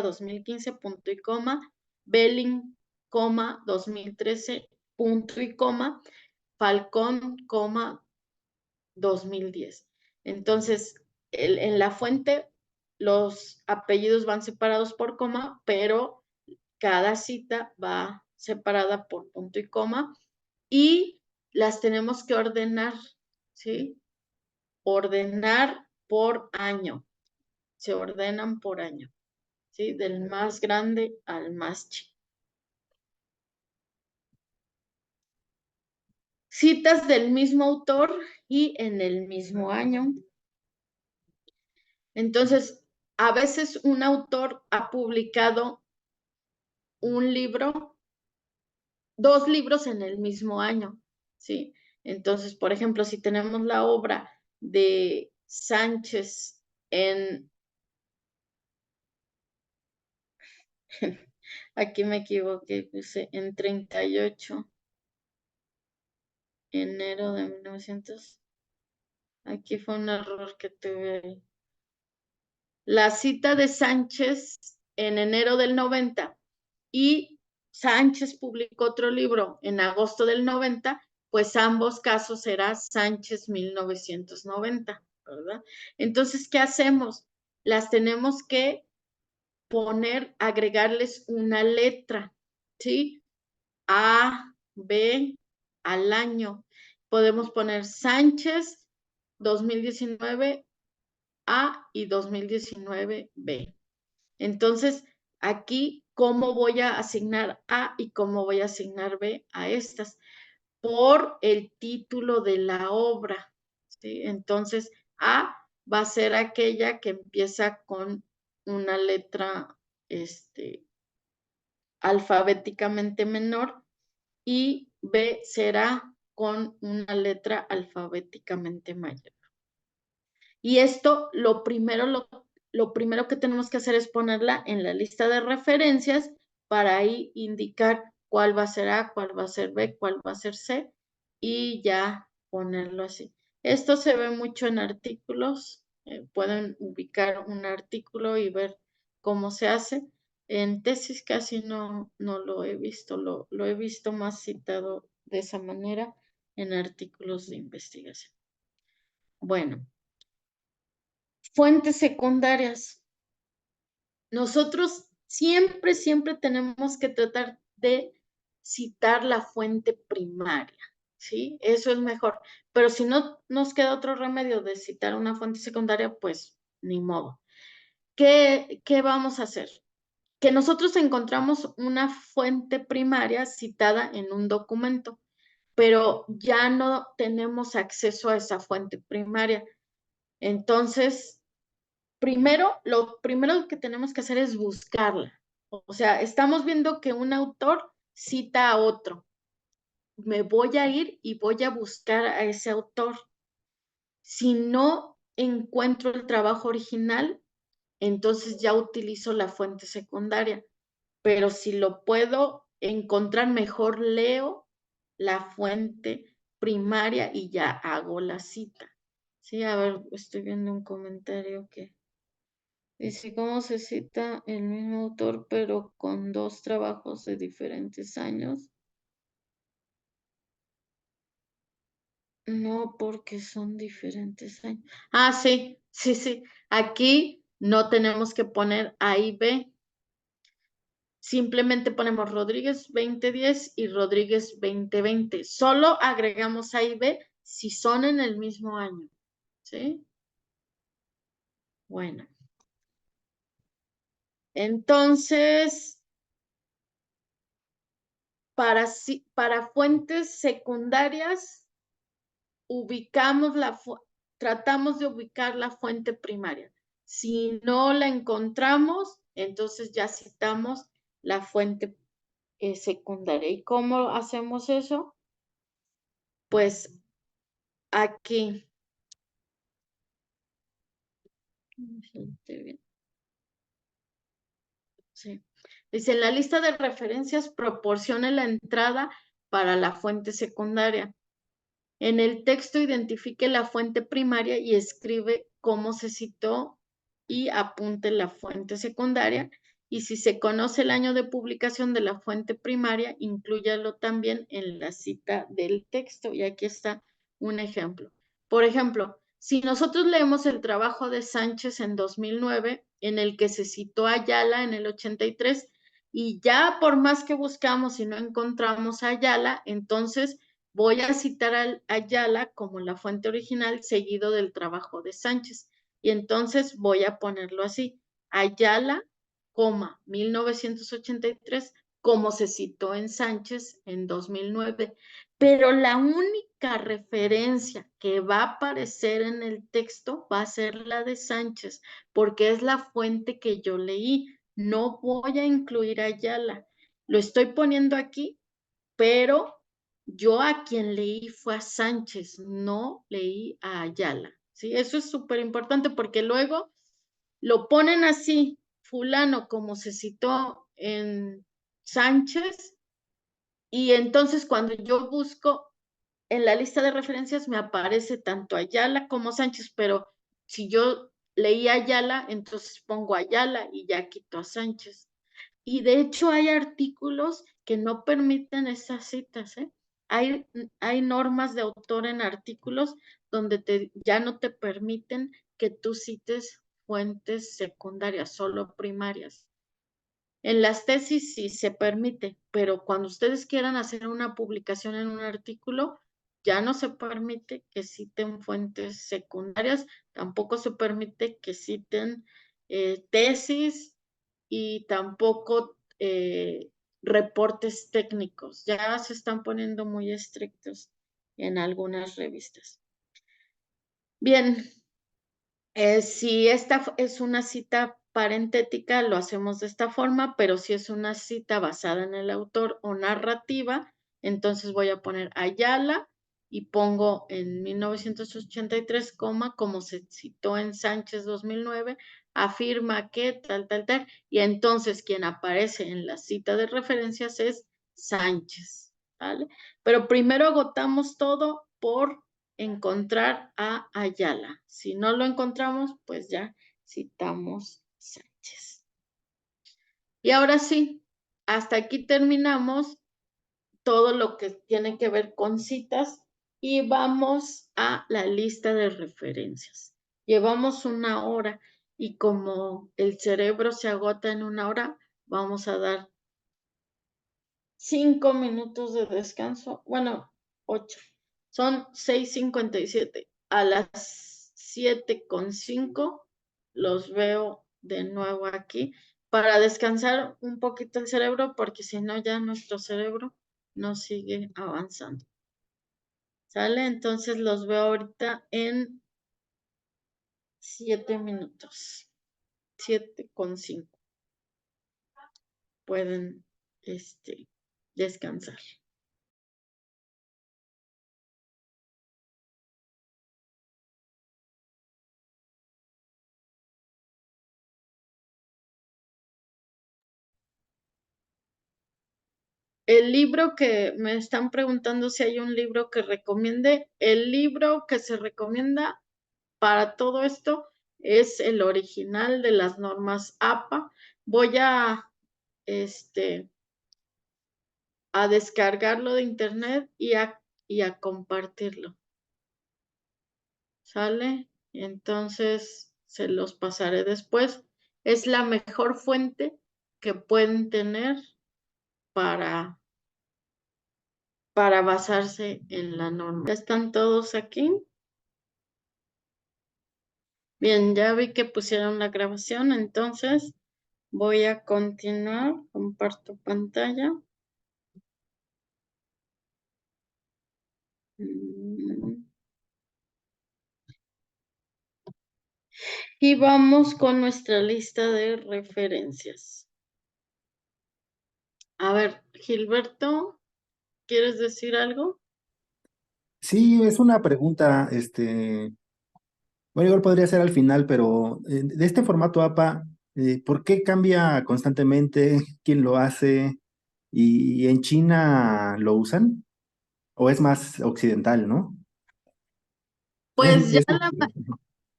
2015, punto y coma, Belling, 2013, punto y coma, Falcón, 2010. Entonces, en la fuente los apellidos van separados por coma, pero cada cita va separada por punto y coma y las tenemos que ordenar, ¿sí? Ordenar por año. Se ordenan por año, ¿sí? Del más grande al más chico. Citas del mismo autor y en el mismo año. Entonces, a veces un autor ha publicado un libro, 2 libros en el mismo año, ¿sí? Entonces, por ejemplo, si tenemos la obra de Sánchez aquí me equivoqué, puse en 38, enero de 1900, aquí fue un error que tuve ahí. La cita de Sánchez en enero del 90 y Sánchez publicó otro libro en agosto del 90, pues ambos casos será Sánchez 1990, ¿verdad? Entonces, ¿qué hacemos? Las tenemos que poner, agregarles una letra, ¿sí? A, B, al año. podemos poner Sánchez 2019 A y 2019 B. Entonces, aquí, ¿cómo voy a asignar A y cómo voy a asignar B a estas? Por el título de la obra, ¿sí? Entonces, A va a ser aquella que empieza con una letra alfabéticamente menor y B será con una letra alfabéticamente mayor. Y esto, lo primero que tenemos que hacer es ponerla en la lista de referencias para ahí indicar cuál va a ser A, cuál va a ser B, cuál va a ser C y ya ponerlo así. Esto se ve mucho en artículos, pueden ubicar un artículo y ver cómo se hace. En tesis casi no lo he visto, lo he visto más citado de esa manera en artículos de investigación. Bueno, fuentes secundarias. Nosotros siempre tenemos que tratar de citar la fuente primaria, ¿sí? Eso es mejor. Pero si no nos queda otro remedio de citar una fuente secundaria, pues ni modo. ¿Qué vamos a hacer? Que nosotros encontramos una fuente primaria citada en un documento, pero ya no tenemos acceso a esa fuente primaria. Entonces, lo primero que tenemos que hacer es buscarla. O sea, estamos viendo que un autor cita a otro. Me voy a ir y voy a buscar a ese autor. Si no encuentro el trabajo original, entonces ya utilizo la fuente secundaria. Pero si lo puedo encontrar, mejor leo la fuente primaria y ya hago la cita. Sí, a ver, estoy viendo un comentario que dice cómo se cita el mismo autor, pero con dos trabajos de diferentes años. No, porque son diferentes años. Ah, sí. Aquí no tenemos que poner A y B. Simplemente ponemos Rodríguez 2010 y Rodríguez 2020. Solo agregamos A y B si son en el mismo año. ¿Sí? Bueno. Entonces, para fuentes secundarias, tratamos de ubicar la fuente primaria. Si no la encontramos, entonces ya citamos la fuente secundaria. ¿Y cómo hacemos eso? Pues aquí. Sí. Dice, en la lista de referencias proporcione la entrada para la fuente secundaria. En el texto identifique la fuente primaria y escribe cómo se citó y apunte la fuente secundaria. Y si se conoce el año de publicación de la fuente primaria, inclúyalo también en la cita del texto. Y aquí está un ejemplo. Por ejemplo, si nosotros leemos el trabajo de Sánchez en 2009, en el que se citó a Ayala en el 83, y ya por más que buscamos y no encontramos a Ayala, entonces voy a citar a Ayala como la fuente original seguido del trabajo de Sánchez. Y entonces voy a ponerlo así. Ayala, 1983, como se citó en Sánchez en 2009. Pero la única referencia que va a aparecer en el texto va a ser la de Sánchez, porque es la fuente que yo leí. No voy a incluir a Ayala. Lo estoy poniendo aquí, pero yo a quien leí fue a Sánchez, no leí a Ayala. ¿Sí? Eso es súper importante porque luego lo ponen así, fulano, como se citó en Sánchez, y entonces cuando yo busco en la lista de referencias me aparece tanto Ayala como Sánchez, pero si yo leí a Ayala, entonces pongo Ayala y ya quito a Sánchez. Y de hecho hay artículos que no permiten esas citas, ¿eh? Hay normas de autor en artículos donde ya no te permiten que tú cites fuentes secundarias, solo primarias. En las tesis sí se permite, pero cuando ustedes quieran hacer una publicación en un artículo, ya no se permite que citen fuentes secundarias, tampoco se permite que citen tesis y tampoco reportes técnicos. Ya se están poniendo muy estrictos en algunas revistas. Bien, si esta es una cita parentética, lo hacemos de esta forma, pero si es una cita basada en el autor o narrativa, entonces voy a poner Ayala y pongo en 1983, como se citó en Sánchez 2009, afirma que tal, y entonces quien aparece en la cita de referencias es Sánchez, ¿vale? Pero primero agotamos todo por encontrar a Ayala. Si no lo encontramos, pues ya citamos Sánchez. Y ahora sí, hasta aquí terminamos todo lo que tiene que ver con citas y vamos a la lista de referencias. Llevamos 1 hora y como el cerebro se agota en 1 hora, vamos a dar 5 minutos de descanso. Bueno, 8. Son 6:57. A las 7:05 los veo de nuevo aquí para descansar un poquito el cerebro, porque si no ya nuestro cerebro no sigue avanzando. ¿Sale? Entonces los veo ahorita en 7 minutos. 7:05. Pueden descansar. El libro que me están preguntando si hay un libro que recomiende, el libro que se recomienda para todo esto es el original de las normas APA. Voy a descargarlo de internet y a compartirlo. ¿Sale? Entonces se los pasaré después. Es la mejor fuente que pueden tener para basarse en la norma. ¿Ya están todos aquí? Bien, ya vi que pusieron la grabación, entonces voy a continuar. Comparto pantalla. Y vamos con nuestra lista de referencias. A ver, Gilberto, ¿quieres decir algo? Sí, es una pregunta, bueno, igual podría ser al final, pero de este formato APA, ¿por qué cambia constantemente? ¿Quién lo hace? ¿Y en China lo usan? ¿O es más occidental, no? Pues ya Es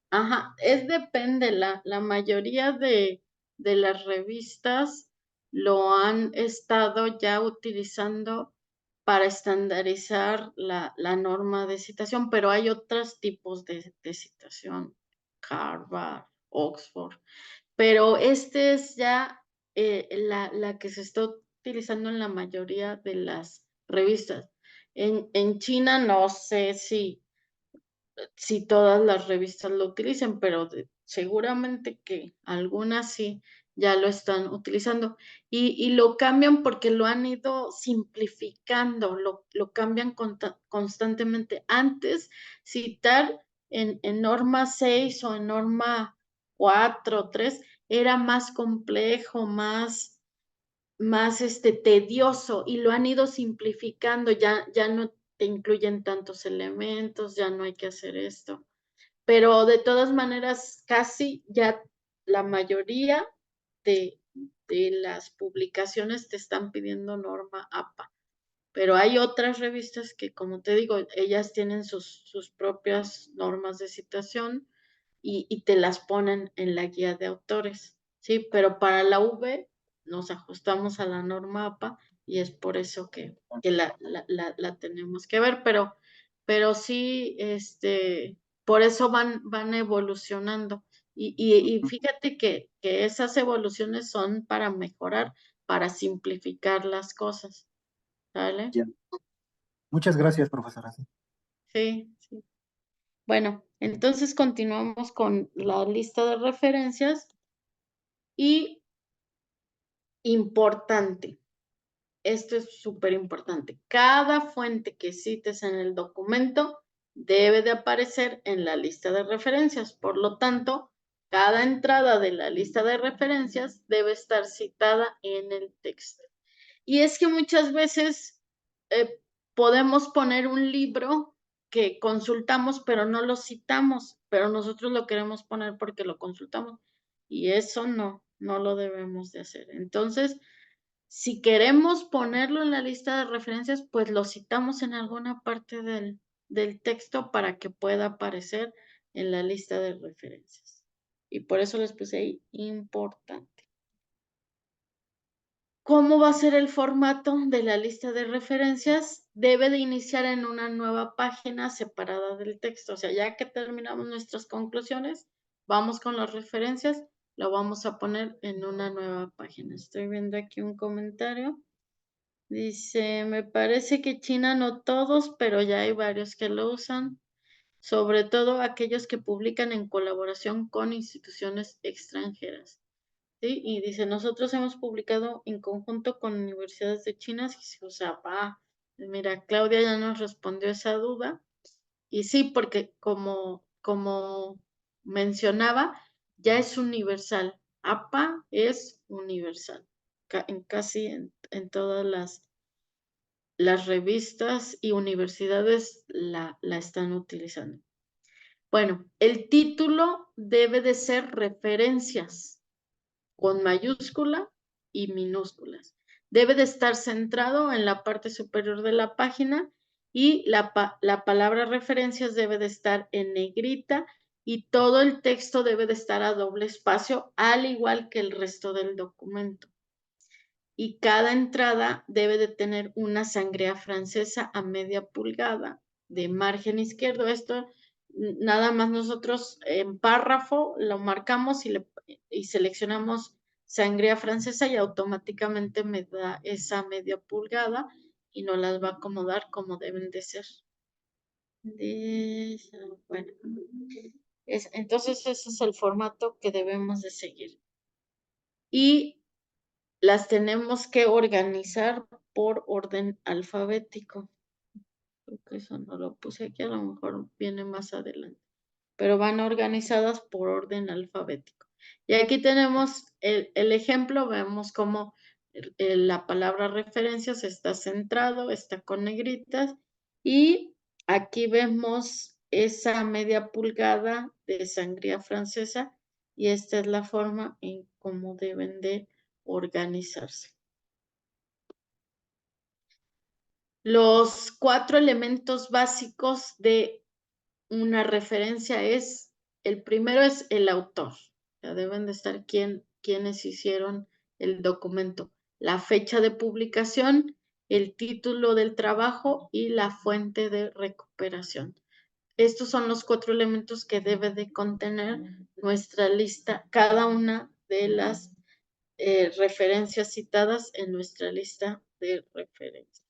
ajá, depende, la mayoría de las revistas lo han estado ya utilizando para estandarizar la norma de citación, pero hay otros tipos de citación, Harvard, Oxford, pero es ya la que se está utilizando en la mayoría de las revistas. En China no sé si todas las revistas lo utilicen, pero seguramente que algunas sí ya lo están utilizando. Y lo cambian porque lo han ido simplificando, lo cambian constantemente. Antes, citar en norma 6 o en norma 4, 3, era más complejo, más tedioso, y lo han ido simplificando, ya no te incluyen tantos elementos, ya no hay que hacer esto. Pero de todas maneras, casi ya la mayoría de las publicaciones te están pidiendo norma APA. Pero hay otras revistas que, como te digo, ellas tienen sus propias normas de citación y te las ponen en la guía de autores, ¿sí? Pero para la V nos ajustamos a la norma APA y es por eso que la tenemos que ver, pero sí, por eso van evolucionando. Y fíjate que esas evoluciones son para mejorar, para simplificar las cosas, ¿vale? Ya. Muchas gracias, profesora. Sí, sí. Bueno, entonces continuamos con la lista de referencias y importante. Esto es súper importante. Cada fuente que cites en el documento debe de aparecer en la lista de referencias. Por lo tanto, cada entrada de la lista de referencias debe estar citada en el texto. Y es que muchas veces podemos poner un libro que consultamos, pero no lo citamos, pero nosotros lo queremos poner porque lo consultamos. Y eso no lo debemos de hacer. Entonces, si queremos ponerlo en la lista de referencias, pues lo citamos en alguna parte del texto para que pueda aparecer en la lista de referencias. Y por eso les puse ahí importante. ¿Cómo va a ser el formato de la lista de referencias? Debe de iniciar en una nueva página separada del texto. O sea, ya que terminamos nuestras conclusiones, vamos con las referencias, lo vamos a poner en una nueva página. Estoy viendo aquí un comentario. Dice, me parece que China no todos, pero ya hay varios que lo usan, sobre todo aquellos que publican en colaboración con instituciones extranjeras. ¿Sí? Y dice, nosotros hemos publicado en conjunto con universidades de China, si se usaba. Mira, Claudia ya nos respondió esa duda. Y sí, porque como mencionaba, ya es universal. APA es universal. Casi en todas las revistas y universidades la están utilizando. Bueno, el título debe de ser referencias con mayúscula y minúsculas. Debe de estar centrado en la parte superior de la página y la palabra referencias debe de estar en negrita y todo el texto debe de estar a doble espacio, al igual que el resto del documento. Y cada entrada debe de tener una sangría francesa a media pulgada de margen izquierdo. Esto nada más nosotros en párrafo lo marcamos y seleccionamos sangría francesa y automáticamente me da esa media pulgada y nos las va a acomodar como deben de ser. Bueno, entonces ese es el formato que debemos de seguir. Y las tenemos que organizar por orden alfabético. Creo que eso no lo puse aquí, a lo mejor viene más adelante. Pero van organizadas por orden alfabético. Y aquí tenemos el ejemplo, vemos cómo la palabra referencias está centrado, está con negritas, y aquí vemos esa media pulgada de sangría francesa, y esta es la forma en cómo deben de organizarse. Los 4 elementos básicos de una referencia el primero es el autor. Ya deben de estar quienes hicieron el documento, la fecha de publicación, el título del trabajo y la fuente de recuperación. Estos son los 4 elementos que debe de contener nuestra lista, cada una de las referencias citadas en nuestra lista de referencias.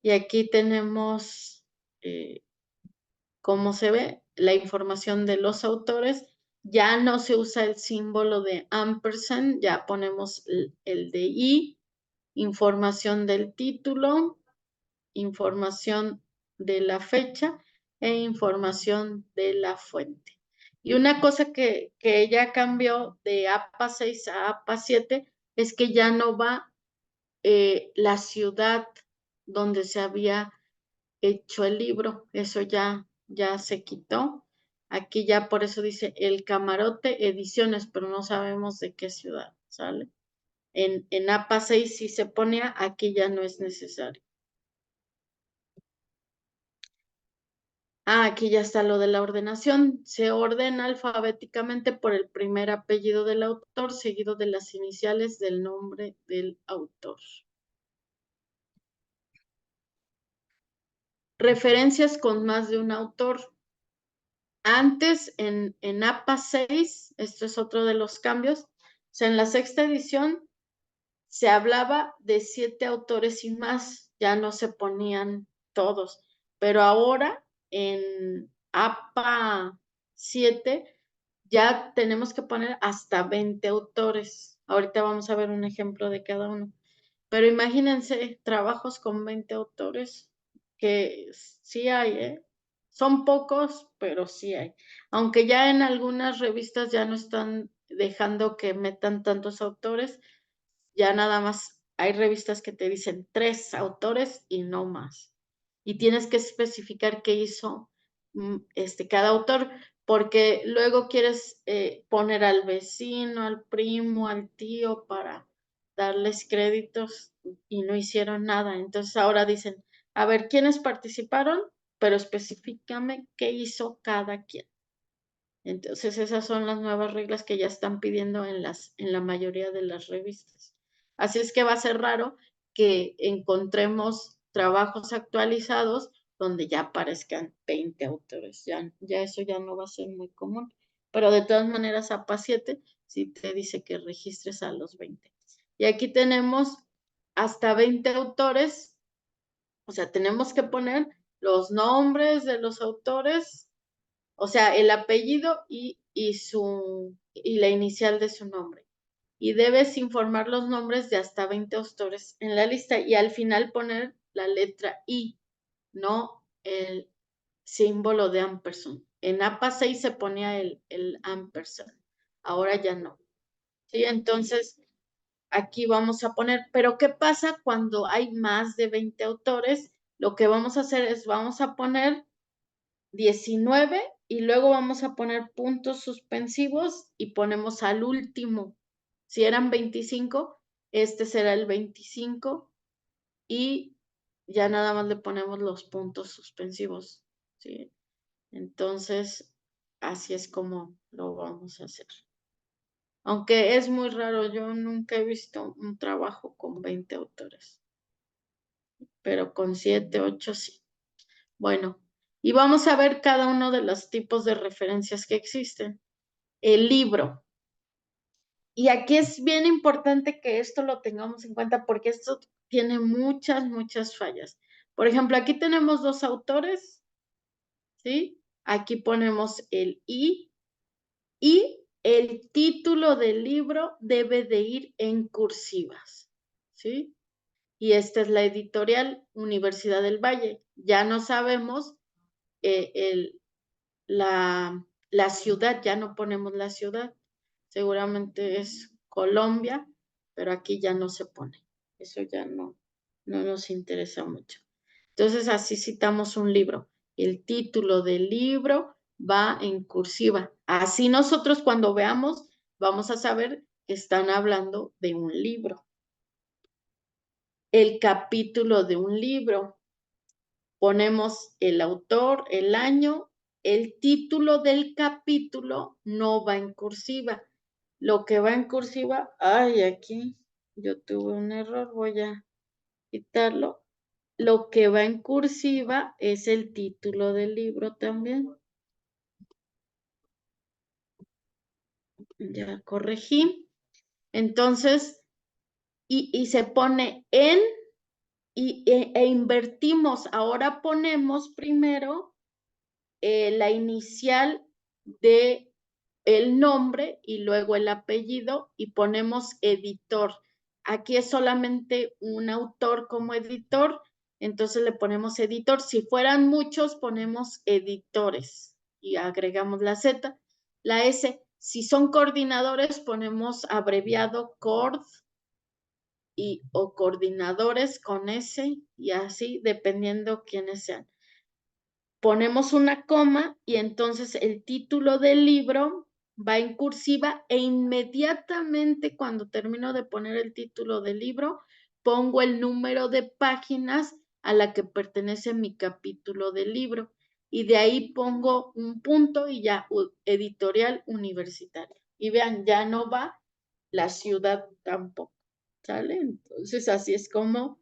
Y aquí tenemos, como se ve, la información de los autores. Ya no se usa el símbolo de ampersand, ya ponemos el de I, información del título, información de la fecha e información de la fuente. Y una cosa que ya cambió de APA 6 a APA 7 es que ya no va la ciudad donde se había hecho el libro, eso ya se quitó. Aquí ya por eso dice El Camarote Ediciones, pero no sabemos de qué ciudad, ¿sale? En APA 6 sí se ponía, aquí ya no es necesario. Aquí ya está lo de la ordenación. Se ordena alfabéticamente por el primer apellido del autor, seguido de las iniciales del nombre del autor. Referencias con más de un autor. Antes, en APA 6, esto es otro de los cambios, o sea, en la 6ª edición se hablaba de 7 autores y más, ya no se ponían todos, pero ahora en APA 7 ya tenemos que poner hasta 20 autores. Ahorita vamos a ver un ejemplo de cada uno. Pero imagínense trabajos con 20 autores, que sí hay, ¿eh? Son pocos, pero sí hay. Aunque ya en algunas revistas ya no están dejando que metan tantos autores, ya nada más hay revistas que te dicen 3 autores y no más. Y tienes que especificar qué hizo cada autor, porque luego quieres poner al vecino, al primo, al tío para darles créditos y no hicieron nada. Entonces ahora dicen, a ver, ¿quiénes participaron? Pero específicame qué hizo cada quien. Entonces esas son las nuevas reglas que ya están pidiendo en la mayoría de las revistas. Así es que va a ser raro que encontremos trabajos actualizados donde ya aparezcan 20 autores. Ya eso ya no va a ser muy común. Pero de todas maneras, APA 7 sí te dice que registres a los 20. Y aquí tenemos hasta 20 autores. O sea, tenemos que poner los nombres de los autores, o sea, el apellido y la inicial de su nombre. Y debes informar los nombres de hasta 20 autores en la lista y al final poner la letra I, no el símbolo de ampersand. En APA 6 se ponía el ampersand, ahora ya no. ¿Sí? Entonces, aquí vamos a poner, pero ¿qué pasa cuando hay más de 20 autores? Lo que vamos a hacer es, vamos a poner 19 y luego vamos a poner puntos suspensivos y ponemos al último. Si eran 25, este será el 25 y ya nada más le ponemos los puntos suspensivos, ¿sí? Entonces, así es como lo vamos a hacer. Aunque es muy raro, yo nunca he visto un trabajo con 20 autores, pero con 7, 8 sí. Bueno, y vamos a ver cada uno de los tipos de referencias que existen. El libro. Y aquí es bien importante que esto lo tengamos en cuenta porque esto tiene muchas fallas. Por ejemplo, aquí tenemos 2 autores, ¿sí? Aquí ponemos el I y el título del libro debe de ir en cursivas, ¿sí? Y esta es la editorial Universidad del Valle. Ya no sabemos la ciudad, ya no ponemos la ciudad, seguramente es Colombia, pero aquí ya no se pone. Eso ya no nos interesa mucho. Entonces, así citamos un libro. El título del libro va en cursiva. Así nosotros cuando veamos, vamos a saber que están hablando de un libro. El capítulo de un libro. Ponemos el autor, el año, el título del capítulo no va en cursiva. Lo que va en cursiva, ay, aquí yo tuve un error, voy a quitarlo. Lo que va en cursiva es el título del libro también. Ya corregí. Entonces, y se pone en e invertimos. Ahora ponemos primero la inicial de el nombre y luego el apellido y ponemos editor. Aquí es solamente un autor como editor, entonces le ponemos editor. Si fueran muchos, ponemos editores y agregamos la Z. La S, si son coordinadores, ponemos abreviado CORD o coordinadores con S y así, dependiendo quiénes sean. Ponemos una coma y entonces el título del libro va en cursiva e inmediatamente cuando termino de poner el título del libro, pongo el número de páginas a la que pertenece mi capítulo del libro y de ahí pongo un punto y ya editorial universitaria. Y vean, ya no va la ciudad tampoco, ¿sale? Entonces así es como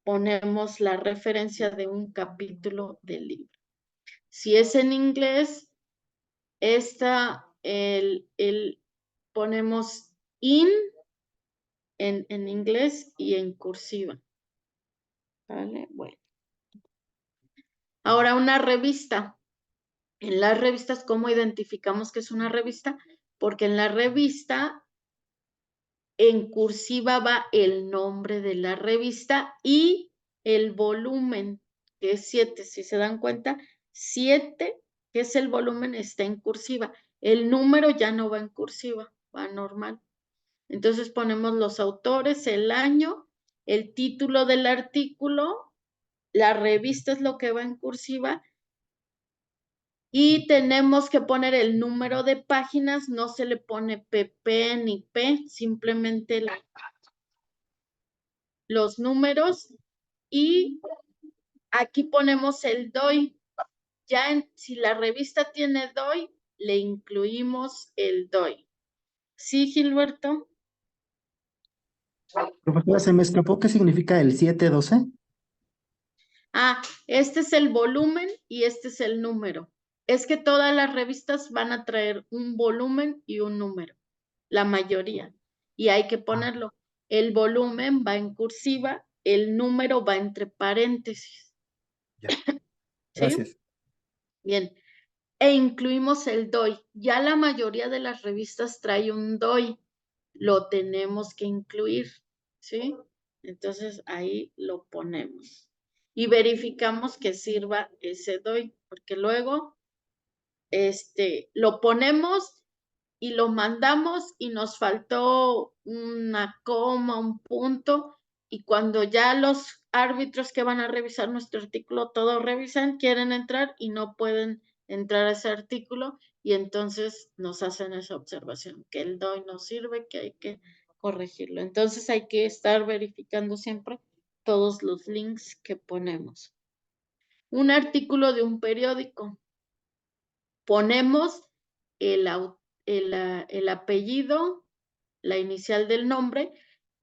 ponemos la referencia de un capítulo del libro. Si es en inglés, ponemos in en inglés y en cursiva. ¿Vale? Bueno. Ahora, una revista. En las revistas, ¿cómo identificamos que es una revista? Porque en la revista, en cursiva va el nombre de la revista y el volumen, que es 7. Si se dan cuenta, 7, que es el volumen, está en cursiva. El número ya no va en cursiva, va normal. Entonces ponemos los autores, el año, el título del artículo, la revista es lo que va en cursiva y tenemos que poner el número de páginas, no se le pone PP ni P, simplemente los números y aquí ponemos el DOI. Ya si la revista tiene DOI, le incluimos el DOI. ¿Sí, Gilberto? Profesora, se me escapó qué significa el 712. Ah, este es el volumen y este es el número. Es que todas las revistas van a traer un volumen y un número, la mayoría. Y hay que ponerlo. El volumen va en cursiva, el número va entre paréntesis. Ya. ¿Sí? Gracias. Bien. E incluimos el DOI. Ya la mayoría de las revistas trae un DOI. Lo tenemos que incluir. ¿Sí? Entonces ahí lo ponemos. Y verificamos que sirva ese DOI, porque luego lo ponemos y lo mandamos y nos faltó una coma, un punto, y cuando ya los árbitros que van a revisar nuestro artículo todo revisan, quieren entrar y no pueden entrar a ese artículo y entonces nos hacen esa observación, que el DOI no sirve, que hay que corregirlo. Entonces hay que estar verificando siempre todos los links que ponemos. Un artículo de un periódico. Ponemos el apellido, la inicial del nombre,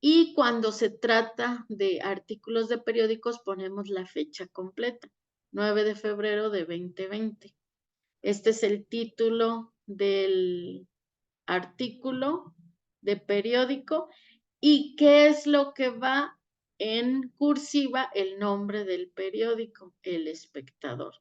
y cuando se trata de artículos de periódicos ponemos la fecha completa, 9 de febrero de 2020. Este es el título del artículo de periódico y qué es lo que va en cursiva, el nombre del periódico, El Espectador.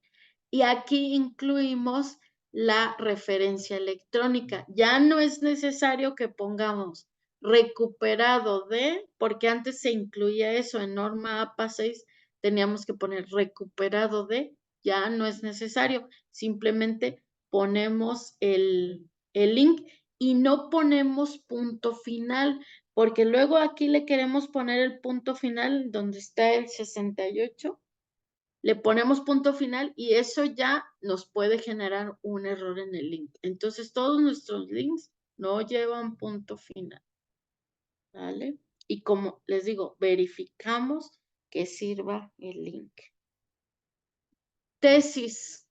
Y aquí incluimos la referencia electrónica. Ya no es necesario que pongamos recuperado de, porque antes se incluía eso en norma APA 6, teníamos que poner recuperado de, ya no es necesario, simplemente ponemos el link y no ponemos punto final, porque luego aquí le queremos poner el punto final donde está el 68, le ponemos punto final y eso ya nos puede generar un error en el link. Entonces todos nuestros links no llevan punto final, ¿vale? Y como les digo, verificamos que sirva el link. Tesis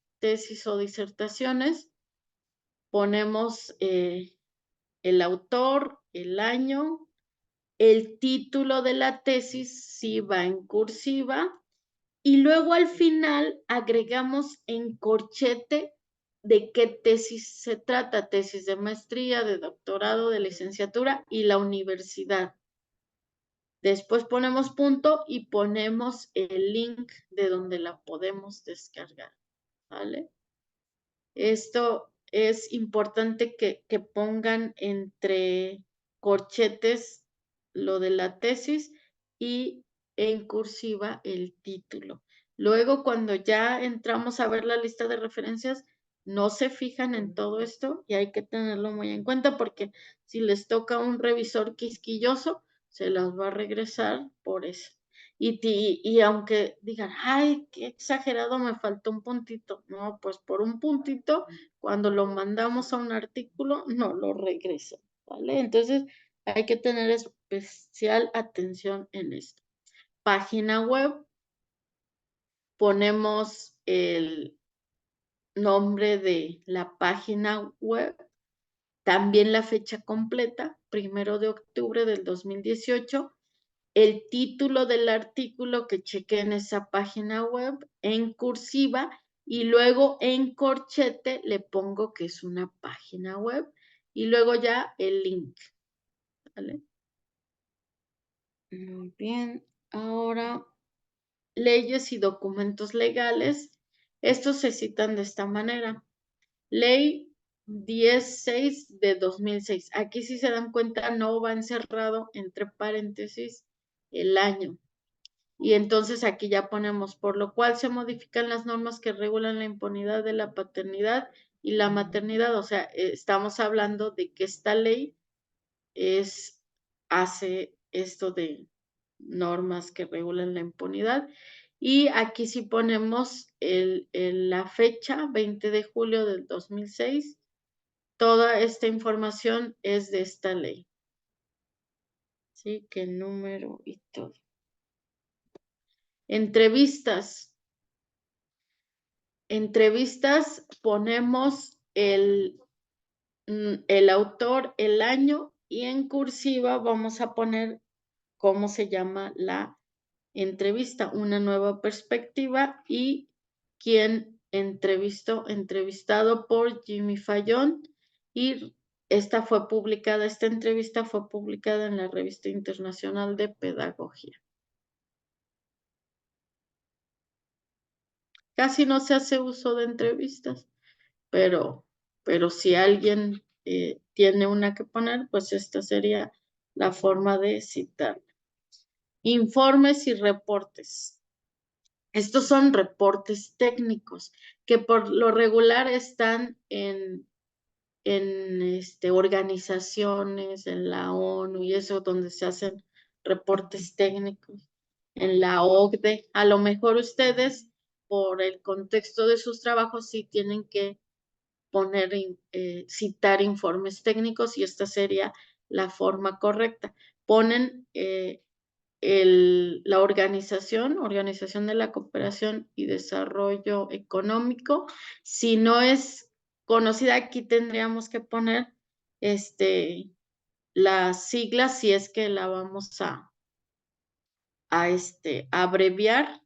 o disertaciones, ponemos el autor, el año, el título de la tesis, si va en cursiva, y luego al final agregamos en corchete de qué tesis se trata, tesis de maestría, de doctorado, de licenciatura y la universidad. Después ponemos punto y ponemos el link de donde la podemos descargar, ¿vale? Esto es importante que pongan entre corchetes lo de la tesis y en cursiva el título. Luego, cuando ya entramos a ver la lista de referencias, no se fijan en todo esto y hay que tenerlo muy en cuenta porque si les toca un revisor quisquilloso, se las va a regresar por eso. Y aunque digan, ay, qué exagerado, me faltó un puntito. No, pues por un puntito, cuando lo mandamos a un artículo, no lo regresa, ¿vale? Entonces, hay que tener especial atención en esto. Página web, ponemos el nombre de la página web, también la fecha completa, 1 de octubre del 2018, el título del artículo que chequé en esa página web en cursiva y luego en corchete le pongo que es una página web y luego ya el link. ¿Vale? Muy bien. Ahora, leyes y documentos legales. Estos se citan de esta manera. Ley 10.6 de 2006. Aquí si se dan cuenta no va encerrado entre paréntesis el año. Y entonces aquí ya ponemos, por lo cual se modifican las normas que regulan la impunidad de la paternidad y la maternidad. O sea, estamos hablando de que esta ley hace esto de normas que regulan la impunidad. Y aquí sí ponemos la fecha, 20 de julio del 2006. Toda esta información es de esta ley. Sí, que número y todo. Entrevistas. Entrevistas ponemos el autor, el año y en cursiva vamos a poner cómo se llama la entrevista, una nueva perspectiva y quién entrevistado por Jimmy Fallon y esta entrevista fue publicada en la Revista Internacional de Pedagogía. Casi no se hace uso de entrevistas, pero si alguien tiene una que poner, pues esta sería la forma de citar. Informes y reportes. Estos son reportes técnicos que por lo regular están en organizaciones, en la ONU y eso, donde se hacen reportes técnicos, en la OCDE. A lo mejor ustedes, por el contexto de sus trabajos, sí tienen que citar informes técnicos y esta sería la forma correcta. Ponen la Organización de la Cooperación y Desarrollo Económico. Si no es conocida, aquí tendríamos que poner las siglas si es que la vamos a abreviar,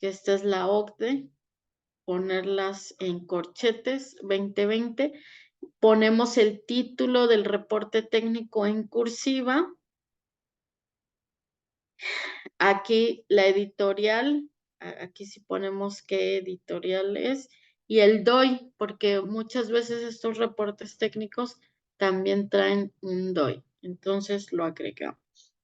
que esta es la OCDE, ponerlas en corchetes 2020. Ponemos el título del reporte técnico en cursiva. Aquí la editorial, aquí sí ponemos qué editorial es, y el DOI, porque muchas veces estos reportes técnicos también traen un DOI. Entonces lo agregamos.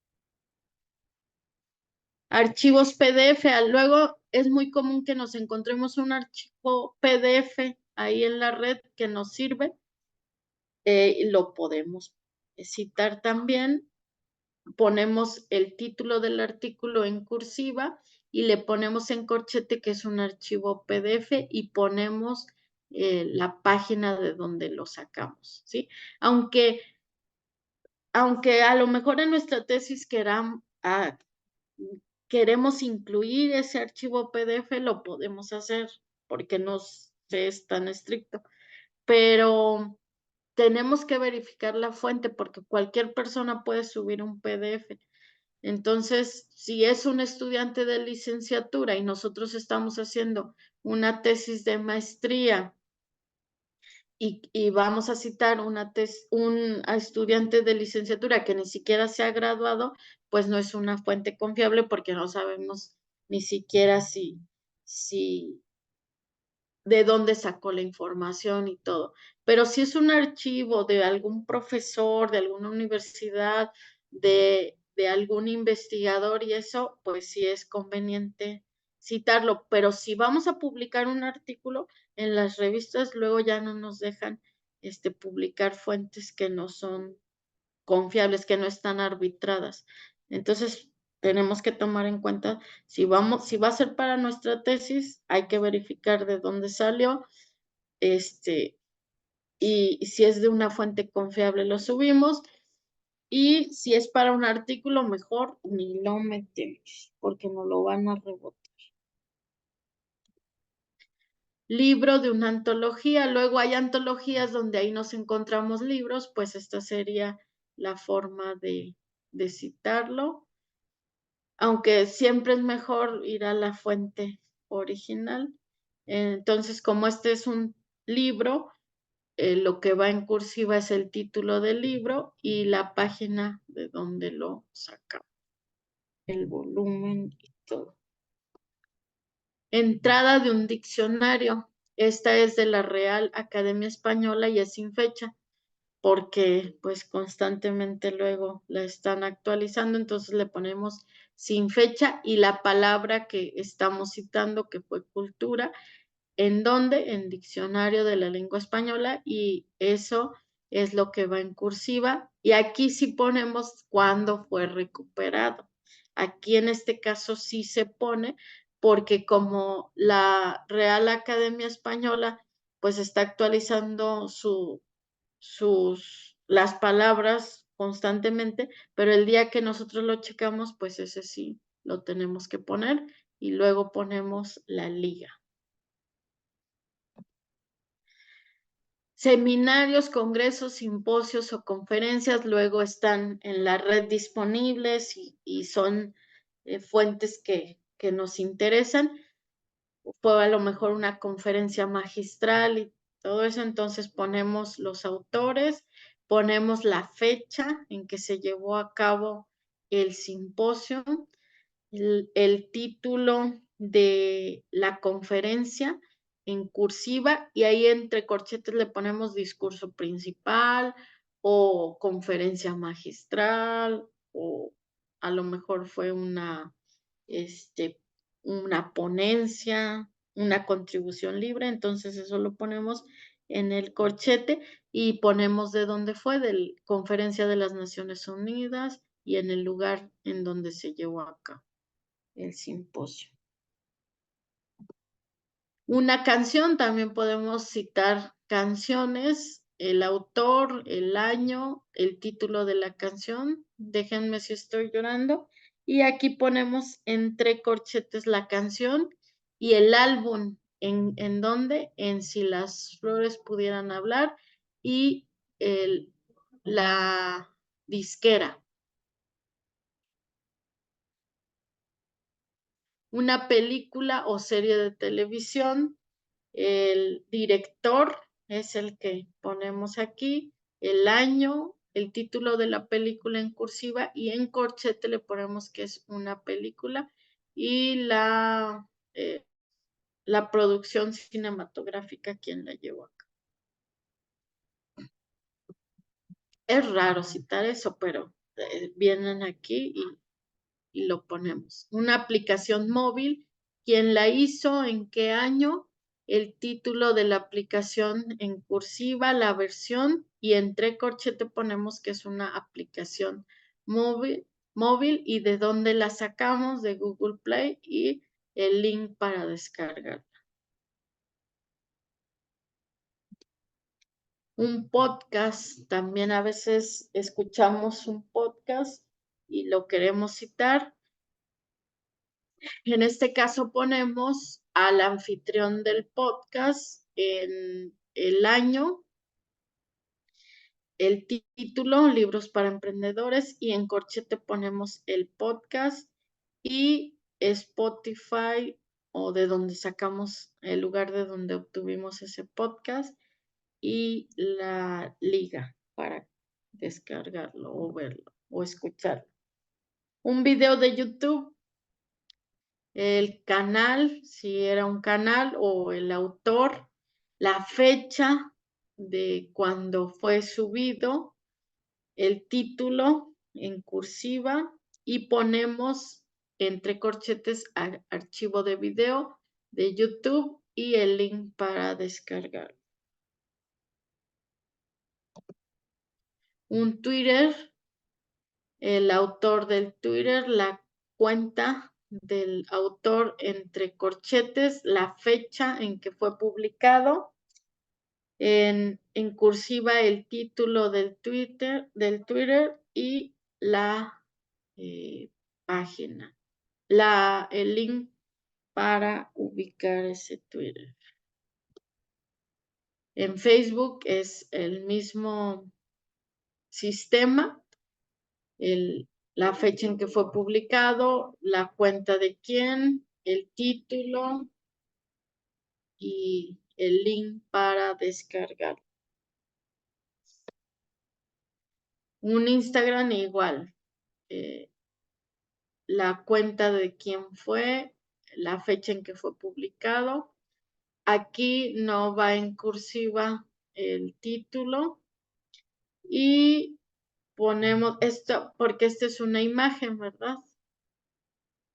Archivos PDF. Luego es muy común que nos encontremos un archivo PDF ahí en la red que nos sirve. Lo podemos citar también. Ponemos el título del artículo en cursiva y le ponemos en corchete que es un archivo PDF y ponemos la página de donde lo sacamos, ¿sí? Aunque a lo mejor en nuestra tesis queremos incluir ese archivo PDF, lo podemos hacer porque no es tan estricto, pero tenemos que verificar la fuente porque cualquier persona puede subir un PDF. Entonces, si es un estudiante de licenciatura y nosotros estamos haciendo una tesis de maestría y vamos a citar un estudiante de licenciatura que ni siquiera se ha graduado, pues no es una fuente confiable porque no sabemos ni siquiera si de dónde sacó la información y todo. Pero si es un archivo de algún profesor, de alguna universidad, de algún investigador y eso, pues sí es conveniente citarlo. Pero si vamos a publicar un artículo en las revistas, luego ya no nos dejan publicar fuentes que no son confiables, que no están arbitradas. Entonces, tenemos que tomar en cuenta si va a ser para nuestra tesis, hay que verificar de dónde salió, y si es de una fuente confiable lo subimos, y si es para un artículo mejor ni lo metemos, porque no lo van a rebotar. Libro de una antología, luego hay antologías donde ahí nos encontramos libros, pues esta sería la forma de citarlo. Aunque siempre es mejor ir a la fuente original. Entonces, como este es un libro, lo que va en cursiva es el título del libro y la página de donde lo sacamos, el volumen y todo. Entrada de un diccionario. Esta es de la Real Academia Española y es sin fecha, porque pues constantemente luego la están actualizando, entonces le ponemos sin fecha y la palabra que estamos citando, que fue cultura, ¿en dónde? En diccionario de la lengua española, y eso es lo que va en cursiva, y aquí sí ponemos cuándo fue recuperado. Aquí en este caso sí se pone, porque como la Real Academia Española pues está actualizando las palabras constantemente, pero el día que nosotros lo checamos, pues ese sí lo tenemos que poner, y luego ponemos la liga. Seminarios, congresos, simposios o conferencias luego están en la red disponibles y son fuentes que nos interesan. Fue a lo mejor una conferencia magistral y todo eso, entonces ponemos los autores, ponemos la fecha en que se llevó a cabo el simposio, el título de la conferencia en cursiva, y ahí entre corchetes le ponemos discurso principal o conferencia magistral, o a lo mejor fue una ponencia, una contribución libre, entonces eso lo ponemos en el corchete y ponemos de dónde fue, de Conferencia de las Naciones Unidas, y en el lugar en donde se llevó a cabo el simposio. Una canción, también podemos citar canciones, el autor, el año, el título de la canción, déjenme si estoy llorando, y aquí ponemos entre corchetes la canción y el álbum, ¿en dónde? En Si las flores pudieran hablar, y la disquera. Una película o serie de televisión, el director es el que ponemos aquí, el año, el título de la película en cursiva, y en corchete le ponemos que es una película, y la producción cinematográfica, quien la llevó acá. Es raro citar eso, pero vienen aquí y lo ponemos. Una aplicación móvil, quién la hizo, en qué año, el título de la aplicación en cursiva, la versión, y entre corchete ponemos que es una aplicación móvil y de dónde la sacamos, de Google Play, y el link para descargar. Un podcast, también a veces escuchamos un podcast y lo queremos citar. En este caso ponemos al anfitrión del podcast, en el año, el título, Libros para Emprendedores, y en corchete ponemos el podcast y Spotify, o de donde sacamos, el lugar de donde obtuvimos ese podcast, y la liga para descargarlo o verlo o escucharlo. Un video de YouTube, el canal, si era un canal, o el autor, la fecha de cuando fue subido, el título en cursiva, y ponemos entre corchetes archivo de video de YouTube y el link para descargar. Un Twitter, el autor del Twitter, la cuenta del autor entre corchetes, la fecha en que fue publicado, en cursiva el título del Twitter y la página, el link para ubicar ese Twitter. En Facebook es el mismo sistema, la fecha en que fue publicado, la cuenta de quién, el título y el link para descargar. Un Instagram igual, la cuenta de quién fue, la fecha en que fue publicado. Aquí no va en cursiva el título y ponemos esto, porque esta es una imagen, ¿verdad?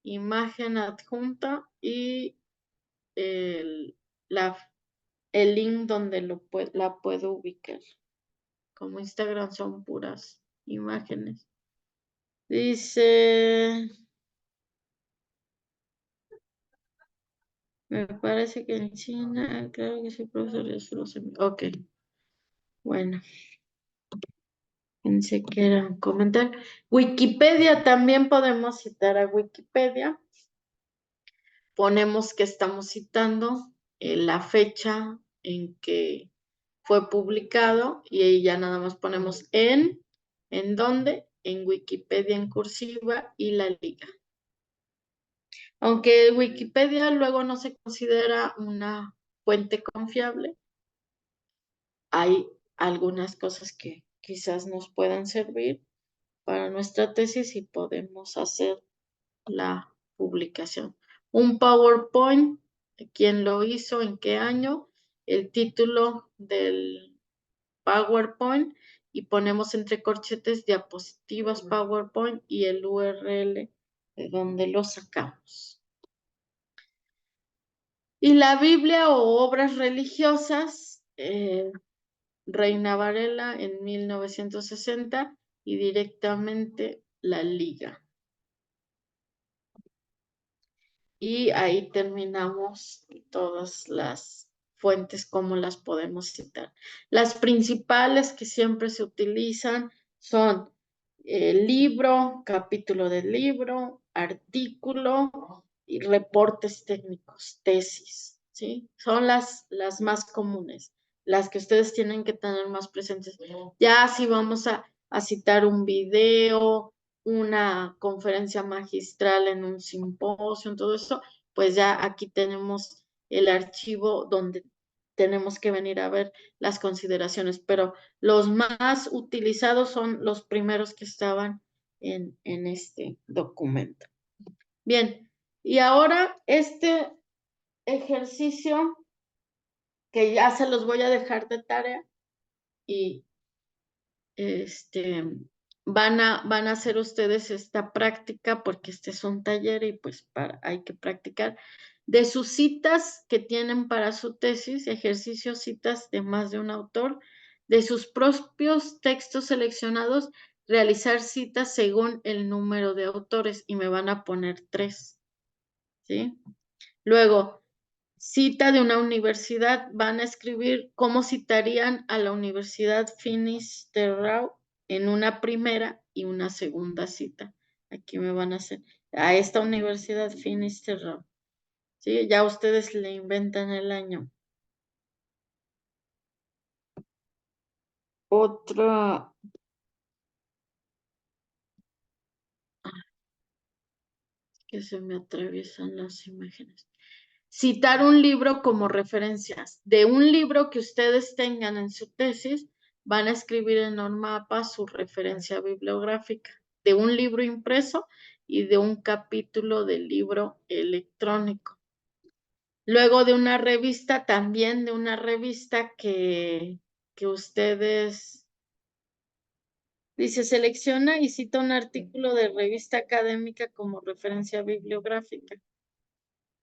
Imagen adjunta y el, el link donde la puedo ubicar. Como Instagram son puras imágenes. Dice, me parece que en China, claro que sí, profesor, ya se los envió. Ok, bueno. Pensé que era un comentario. Wikipedia, también podemos citar a Wikipedia. Ponemos que estamos citando la fecha en que fue publicado y ahí ya nada más ponemos ¿en dónde? En Wikipedia en cursiva y la liga. Aunque Wikipedia luego no se considera una fuente confiable, hay algunas cosas que quizás nos puedan servir para nuestra tesis y podemos hacer la publicación. Un PowerPoint, quién lo hizo, en qué año, el título del PowerPoint y ponemos entre corchetes diapositivas PowerPoint y el URL de donde lo sacamos. Y la Biblia o obras religiosas, Reina Varela en 1960 y directamente la Liga. Y ahí terminamos todas las fuentes, como las podemos citar. Las principales que siempre se utilizan son el libro, capítulo del libro, artículo y reportes técnicos, tesis, ¿sí? Son las más comunes, las que ustedes tienen que tener más presentes. Ya si vamos a citar un video, una conferencia magistral en un simposio, todo eso, pues ya aquí tenemos el archivo donde tenemos que venir a ver las consideraciones, pero los más utilizados son los primeros que estaban en este documento. Bien, y ahora este ejercicio que ya se los voy a dejar de tarea y van a hacer ustedes esta práctica porque este es un taller y pues hay que practicar de sus citas que tienen para su tesis, ejercicios, citas de más de un autor, de sus propios textos seleccionados, realizar citas según el número de autores y me van a poner 3, ¿sí? Luego, cita de una universidad, van a escribir cómo citarían a la Universidad Finis Terrae en una primera y una segunda cita. Aquí me van a hacer a esta Universidad Finis Terrae. ¿Sí? Ya ustedes le inventan el año. Otra. Que se me atraviesan las imágenes. Citar un libro como referencias. De un libro que ustedes tengan en su tesis, van a escribir en Norma APA su referencia bibliográfica. De un libro impreso y de un capítulo del libro electrónico. Luego de una revista, también de una revista que ustedes, dice, selecciona y cita un artículo de revista académica como referencia bibliográfica.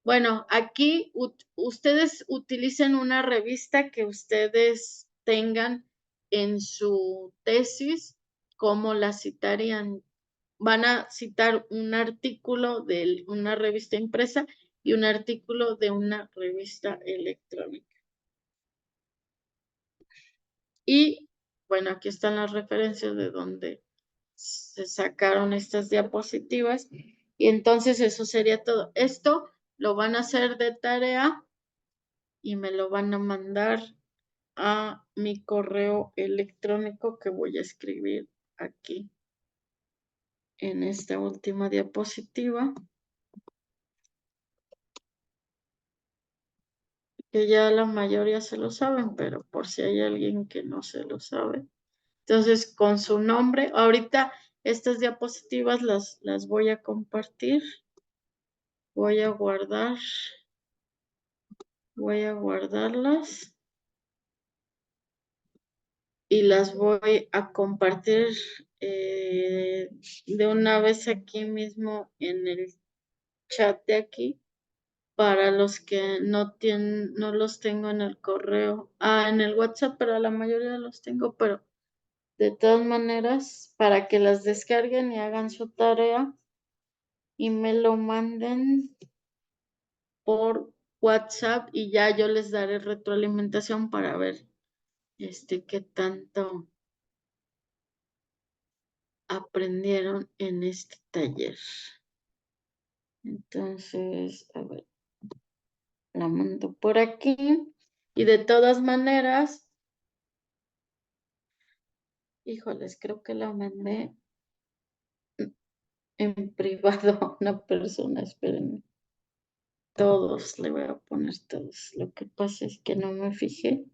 Bueno, aquí ustedes utilicen una revista que ustedes tengan en su tesis, ¿cómo la citarían? Van a citar un artículo de una revista impresa y un artículo de una revista electrónica. Y bueno, aquí están las referencias de donde se sacaron estas diapositivas. Y entonces eso sería todo. Esto lo van a hacer de tarea y me lo van a mandar a mi correo electrónico que voy a escribir aquí en esta última diapositiva. Que ya la mayoría se lo saben, pero por si hay alguien que no se lo sabe. Entonces, con su nombre, ahorita estas diapositivas las voy a compartir. Voy a guardar. Voy a guardarlas y las voy a compartir de una vez aquí mismo en el chat de aquí para los que no tienen, no los tengo en el correo, en el WhatsApp, pero la mayoría los tengo, pero de todas maneras, para que las descarguen y hagan su tarea y me lo manden por WhatsApp y ya yo les daré retroalimentación para ver qué tanto aprendieron en este taller. Entonces, a ver, la mando por aquí y de todas maneras, híjoles, creo que la mandé en privado a una persona, espérenme. Todos, le voy a poner todos. Lo que pasa es que no me fijé.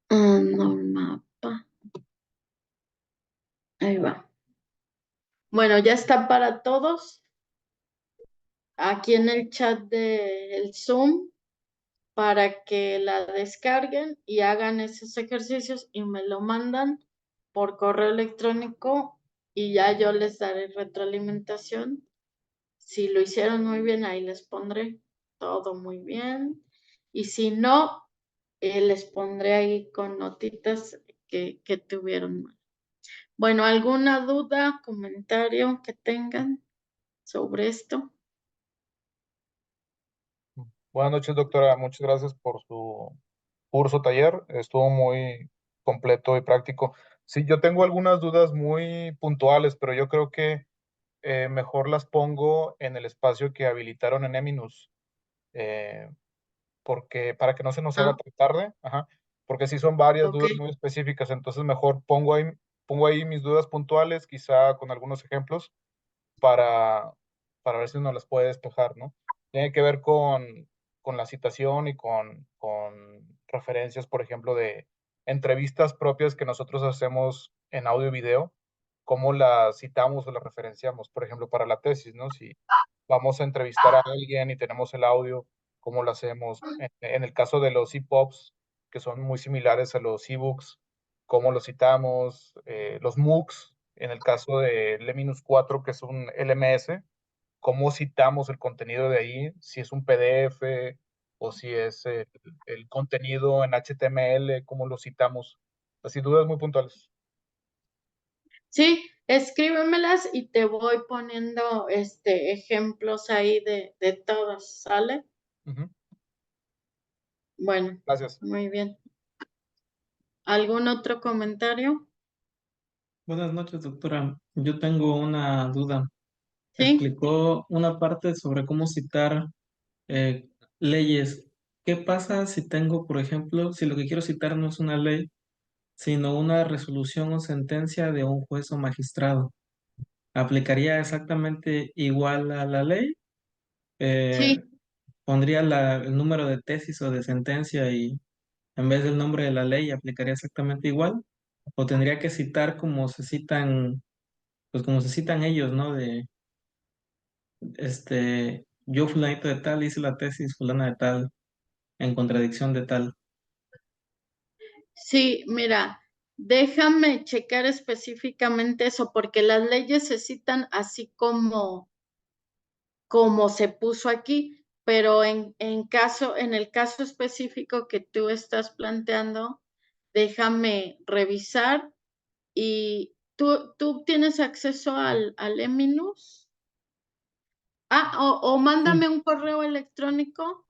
No mapa. Ahí va. Bueno, ya está para todos. Aquí en el chat del Zoom para que la descarguen y hagan esos ejercicios y me lo mandan por correo electrónico y ya yo les daré retroalimentación. Si lo hicieron muy bien, ahí les pondré todo muy bien. Y si no, les pondré ahí con notitas que tuvieron mal. Bueno, ¿alguna duda, comentario que tengan sobre esto? Buenas noches, doctora. Muchas gracias por su curso taller. Estuvo muy completo y práctico. Sí, yo tengo algunas dudas muy puntuales, pero yo creo que mejor las pongo en el espacio que habilitaron en Eminus, eh, porque para que no se nos haga tan tarde, ajá, porque sí son varias Ok. dudas muy específicas, entonces mejor pongo ahí mis dudas puntuales, quizá con algunos ejemplos, para, para ver si uno las puede despejar, ¿no? Tiene que ver con la citación y con referencias, por ejemplo, de entrevistas propias que nosotros hacemos en audio y video, cómo las citamos o las referenciamos, por ejemplo, para la tesis, ¿no? Si vamos a entrevistar a alguien y tenemos el audio, ¿cómo lo hacemos? En el caso de los EPUBs, que son muy similares a los ebooks, ¿cómo los citamos? Los MOOCs, en el caso de L-4, que es un LMS, ¿cómo citamos el contenido de ahí? Si es un PDF o si es el contenido en HTML, ¿cómo lo citamos? Así, dudas muy puntuales. Sí, escríbemelas y te voy poniendo ejemplos ahí de todos, ¿sale? Ujú. Bueno, Gracias. muy bien. ¿Algún otro comentario? Buenas noches, doctora. Yo tengo una duda. Sí, Explicó una parte sobre cómo citar eh, leyes. ¿Qué pasa si tengo, por ejemplo, si lo que quiero citar no es una ley, sino una resolución o sentencia de un juez o magistrado? ¿Aplicaría exactamente igual a la ley? sí, Eh, ¿Pondría el número de tesis o de sentencia y en vez del nombre de la ley aplicaría exactamente igual? ¿O tendría que citar como se citan, pues como se citan ellos, ¿no? Yo fulanito de tal hice la tesis fulana de tal en contradicción de tal. sí, mira, déjame checar específicamente eso, porque las leyes se citan así como se puso aquí, pero en el caso específico que tú estás planteando, déjame revisar y tú tienes acceso al Eminus. O Sí, mándame un correo electrónico,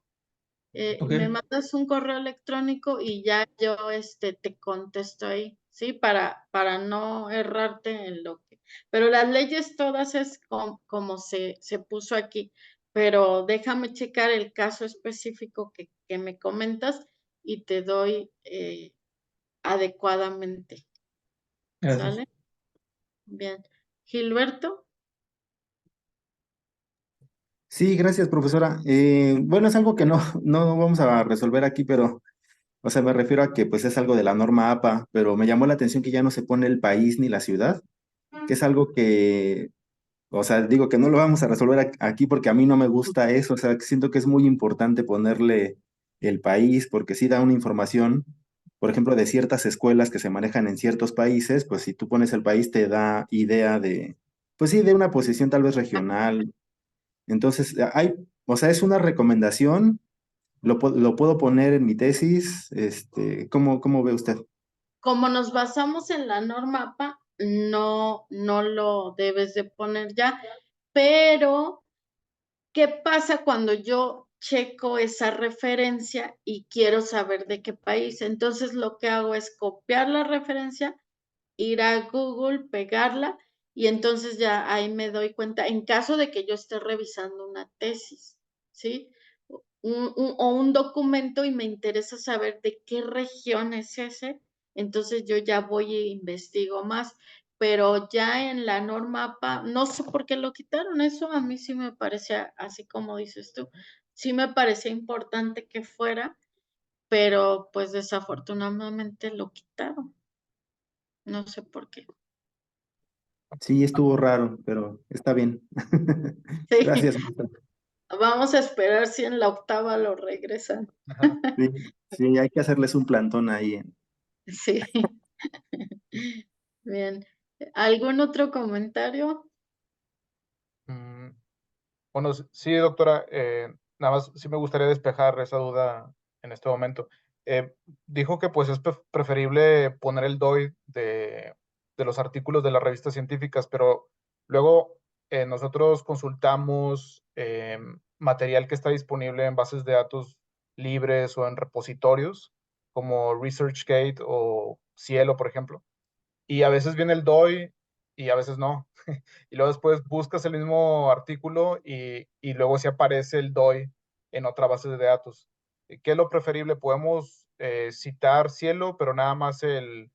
ok, me mandas un correo electrónico y ya yo te contesto ahí, ¿sí? Para no errarte en lo que. Pero las leyes todas es como se puso aquí, pero déjame checar el caso específico que me comentas y te doy adecuadamente, gracias. ¿sale? Bien. Gilberto, Sí, gracias, profesora. Bueno, es algo que no, no vamos a resolver aquí, pero, o sea, me refiero a que pues es algo de la norma APA, pero me llamó la atención que ya no se pone el país ni la ciudad, que es algo que O sea, digo que no lo vamos a resolver aquí porque a mí no me gusta eso. O sea, que siento que es muy importante ponerle el país porque sí da una información, por ejemplo, de ciertas escuelas que se manejan en ciertos países, pues si tú pones el país te da idea de, pues sí, de una posición tal vez regional. Entonces, o sea, es una recomendación, lo puedo poner en mi tesis, ¿cómo ve usted? Como nos basamos en la norma APA, no lo debes de poner ya, pero ¿qué pasa cuando yo checo esa referencia y quiero saber de qué país? Entonces lo que hago es copiar la referencia, ir a Google, pegarla y entonces ya ahí me doy cuenta, en caso de que yo esté revisando una tesis, ¿sí? O un documento y me interesa saber de qué región es ese, entonces yo ya voy e investigo más, pero ya en la norma APA, no sé por qué lo quitaron, eso a mí sí me parecía, así como dices tú, sí me parecía importante que fuera, pero pues desafortunadamente lo quitaron, no sé por qué. Sí, estuvo raro, pero está bien. Sí, Gracias, maestra. vamos a esperar si en la octava lo regresan. Ajá. Sí, sí, hay que hacerles un plantón ahí. Sí. Bien. ¿Algún otro comentario? Mm, Bueno, sí, doctora, nada más sí me gustaría despejar esa duda en este momento. Dijo que pues es preferible poner el DOI de los artículos de las revistas científicas, pero luego nosotros consultamos material que está disponible en bases de datos libres o en repositorios como ResearchGate o Cielo, por ejemplo. Y a veces viene el DOI y a veces no. Y luego después buscas el mismo artículo y luego sí aparece el DOI en otra base de datos. ¿Qué es lo preferible? Podemos citar Cielo, pero nada más el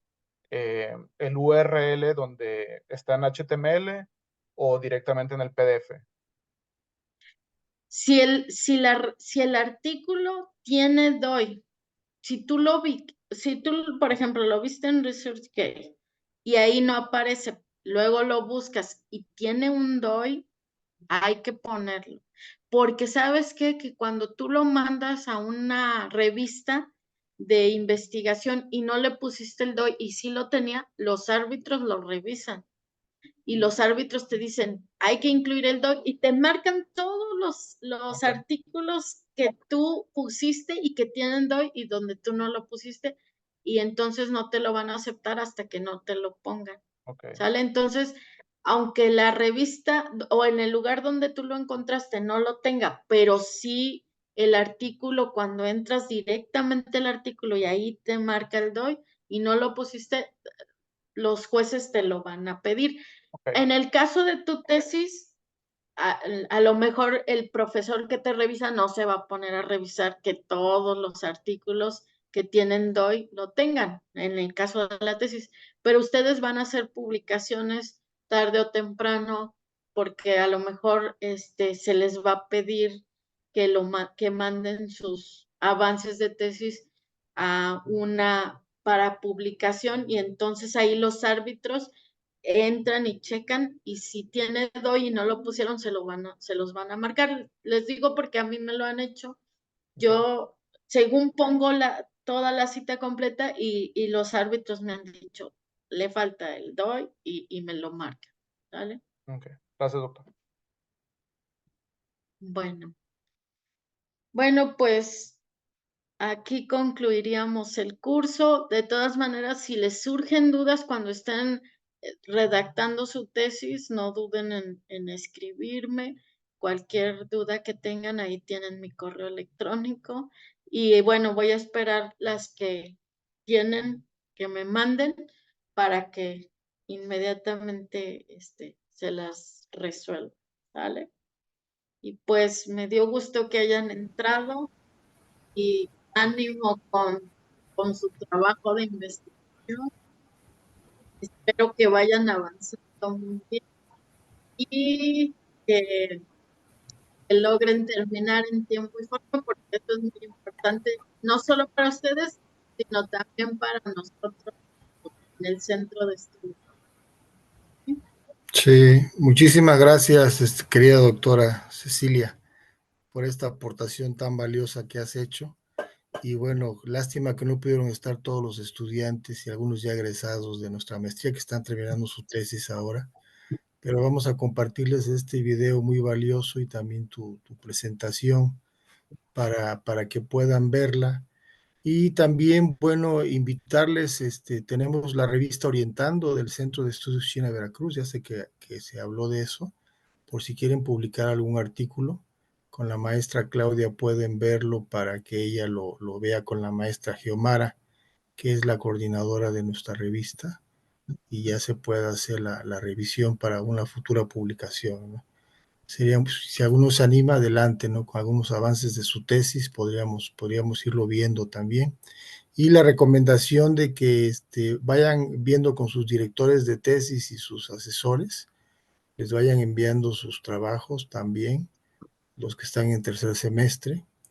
URL donde está en HTML o directamente en el PDF. Si el artículo tiene DOI, si tú, por ejemplo, lo viste en ResearchGate y ahí no aparece, luego lo buscas y tiene un DOI, hay que ponerlo. Porque sabes qué, que cuando tú lo mandas a una revista de investigación y no le pusiste el DOI y sí lo tenía, los árbitros lo revisan y los árbitros te dicen, hay que incluir el DOI y te marcan todos los Ok, artículos que tú pusiste y que tienen DOI y donde tú no lo pusiste y entonces no te lo van a aceptar hasta que no te lo pongan. ok, ¿Sale? Entonces, aunque la revista o en el lugar donde tú lo encontraste no lo tenga, pero sí el artículo, cuando entras directamente al artículo y ahí te marca el DOI y no lo pusiste, los jueces te lo van a pedir. ok, En el caso de tu tesis, a lo mejor el profesor que te revisa no se va a poner a revisar que todos los artículos que tienen DOI lo tengan, en el caso de la tesis, pero ustedes van a hacer publicaciones tarde o temprano porque a lo mejor se les va a pedir que manden sus avances de tesis a una para publicación y entonces ahí los árbitros entran y checan y si tiene DOI y no lo pusieron, se los van a marcar. Les digo porque a mí me lo han hecho. ok, Yo, según pongo toda la cita completa y los árbitros me han dicho, le falta el DOI y me lo marcan. ¿Vale? ok. Gracias, doctor. Bueno, bueno, pues aquí concluiríamos el curso. De todas maneras, si les surgen dudas cuando estén redactando su tesis, no duden en escribirme. Cualquier duda que tengan, ahí tienen mi correo electrónico. Y bueno, voy a esperar las que tienen que me manden para que inmediatamente se las resuelva. ¿Vale? Y pues me dio gusto que hayan entrado y ánimo con su trabajo de investigación. Espero que vayan avanzando muy bien y que logren terminar en tiempo y forma, porque esto es muy importante, no solo para ustedes, sino también para nosotros en el centro de estudio. Sí, muchísimas gracias, querida doctora Cecilia, por esta aportación tan valiosa que has hecho. Y bueno, lástima que no pudieron estar todos los estudiantes y algunos ya egresados de nuestra maestría que están terminando su tesis ahora, pero vamos a compartirles este video muy valioso y también tu presentación para que puedan verla. Y también, bueno, invitarles, tenemos la revista Orientando del Centro de Estudios China Veracruz, ya sé que se habló de eso, por si quieren publicar algún artículo con la maestra Claudia pueden verlo para que ella lo vea con la maestra Geomara, que es la coordinadora de nuestra revista, y ya se pueda hacer la revisión para una futura publicación, ¿no? Sería, pues, si alguno se anima, adelante, ¿no? Con algunos avances de su tesis podríamos irlo viendo también. Y la recomendación de que vayan viendo con sus directores de tesis y sus asesores, les vayan enviando sus trabajos también, los que están en tercer semestre,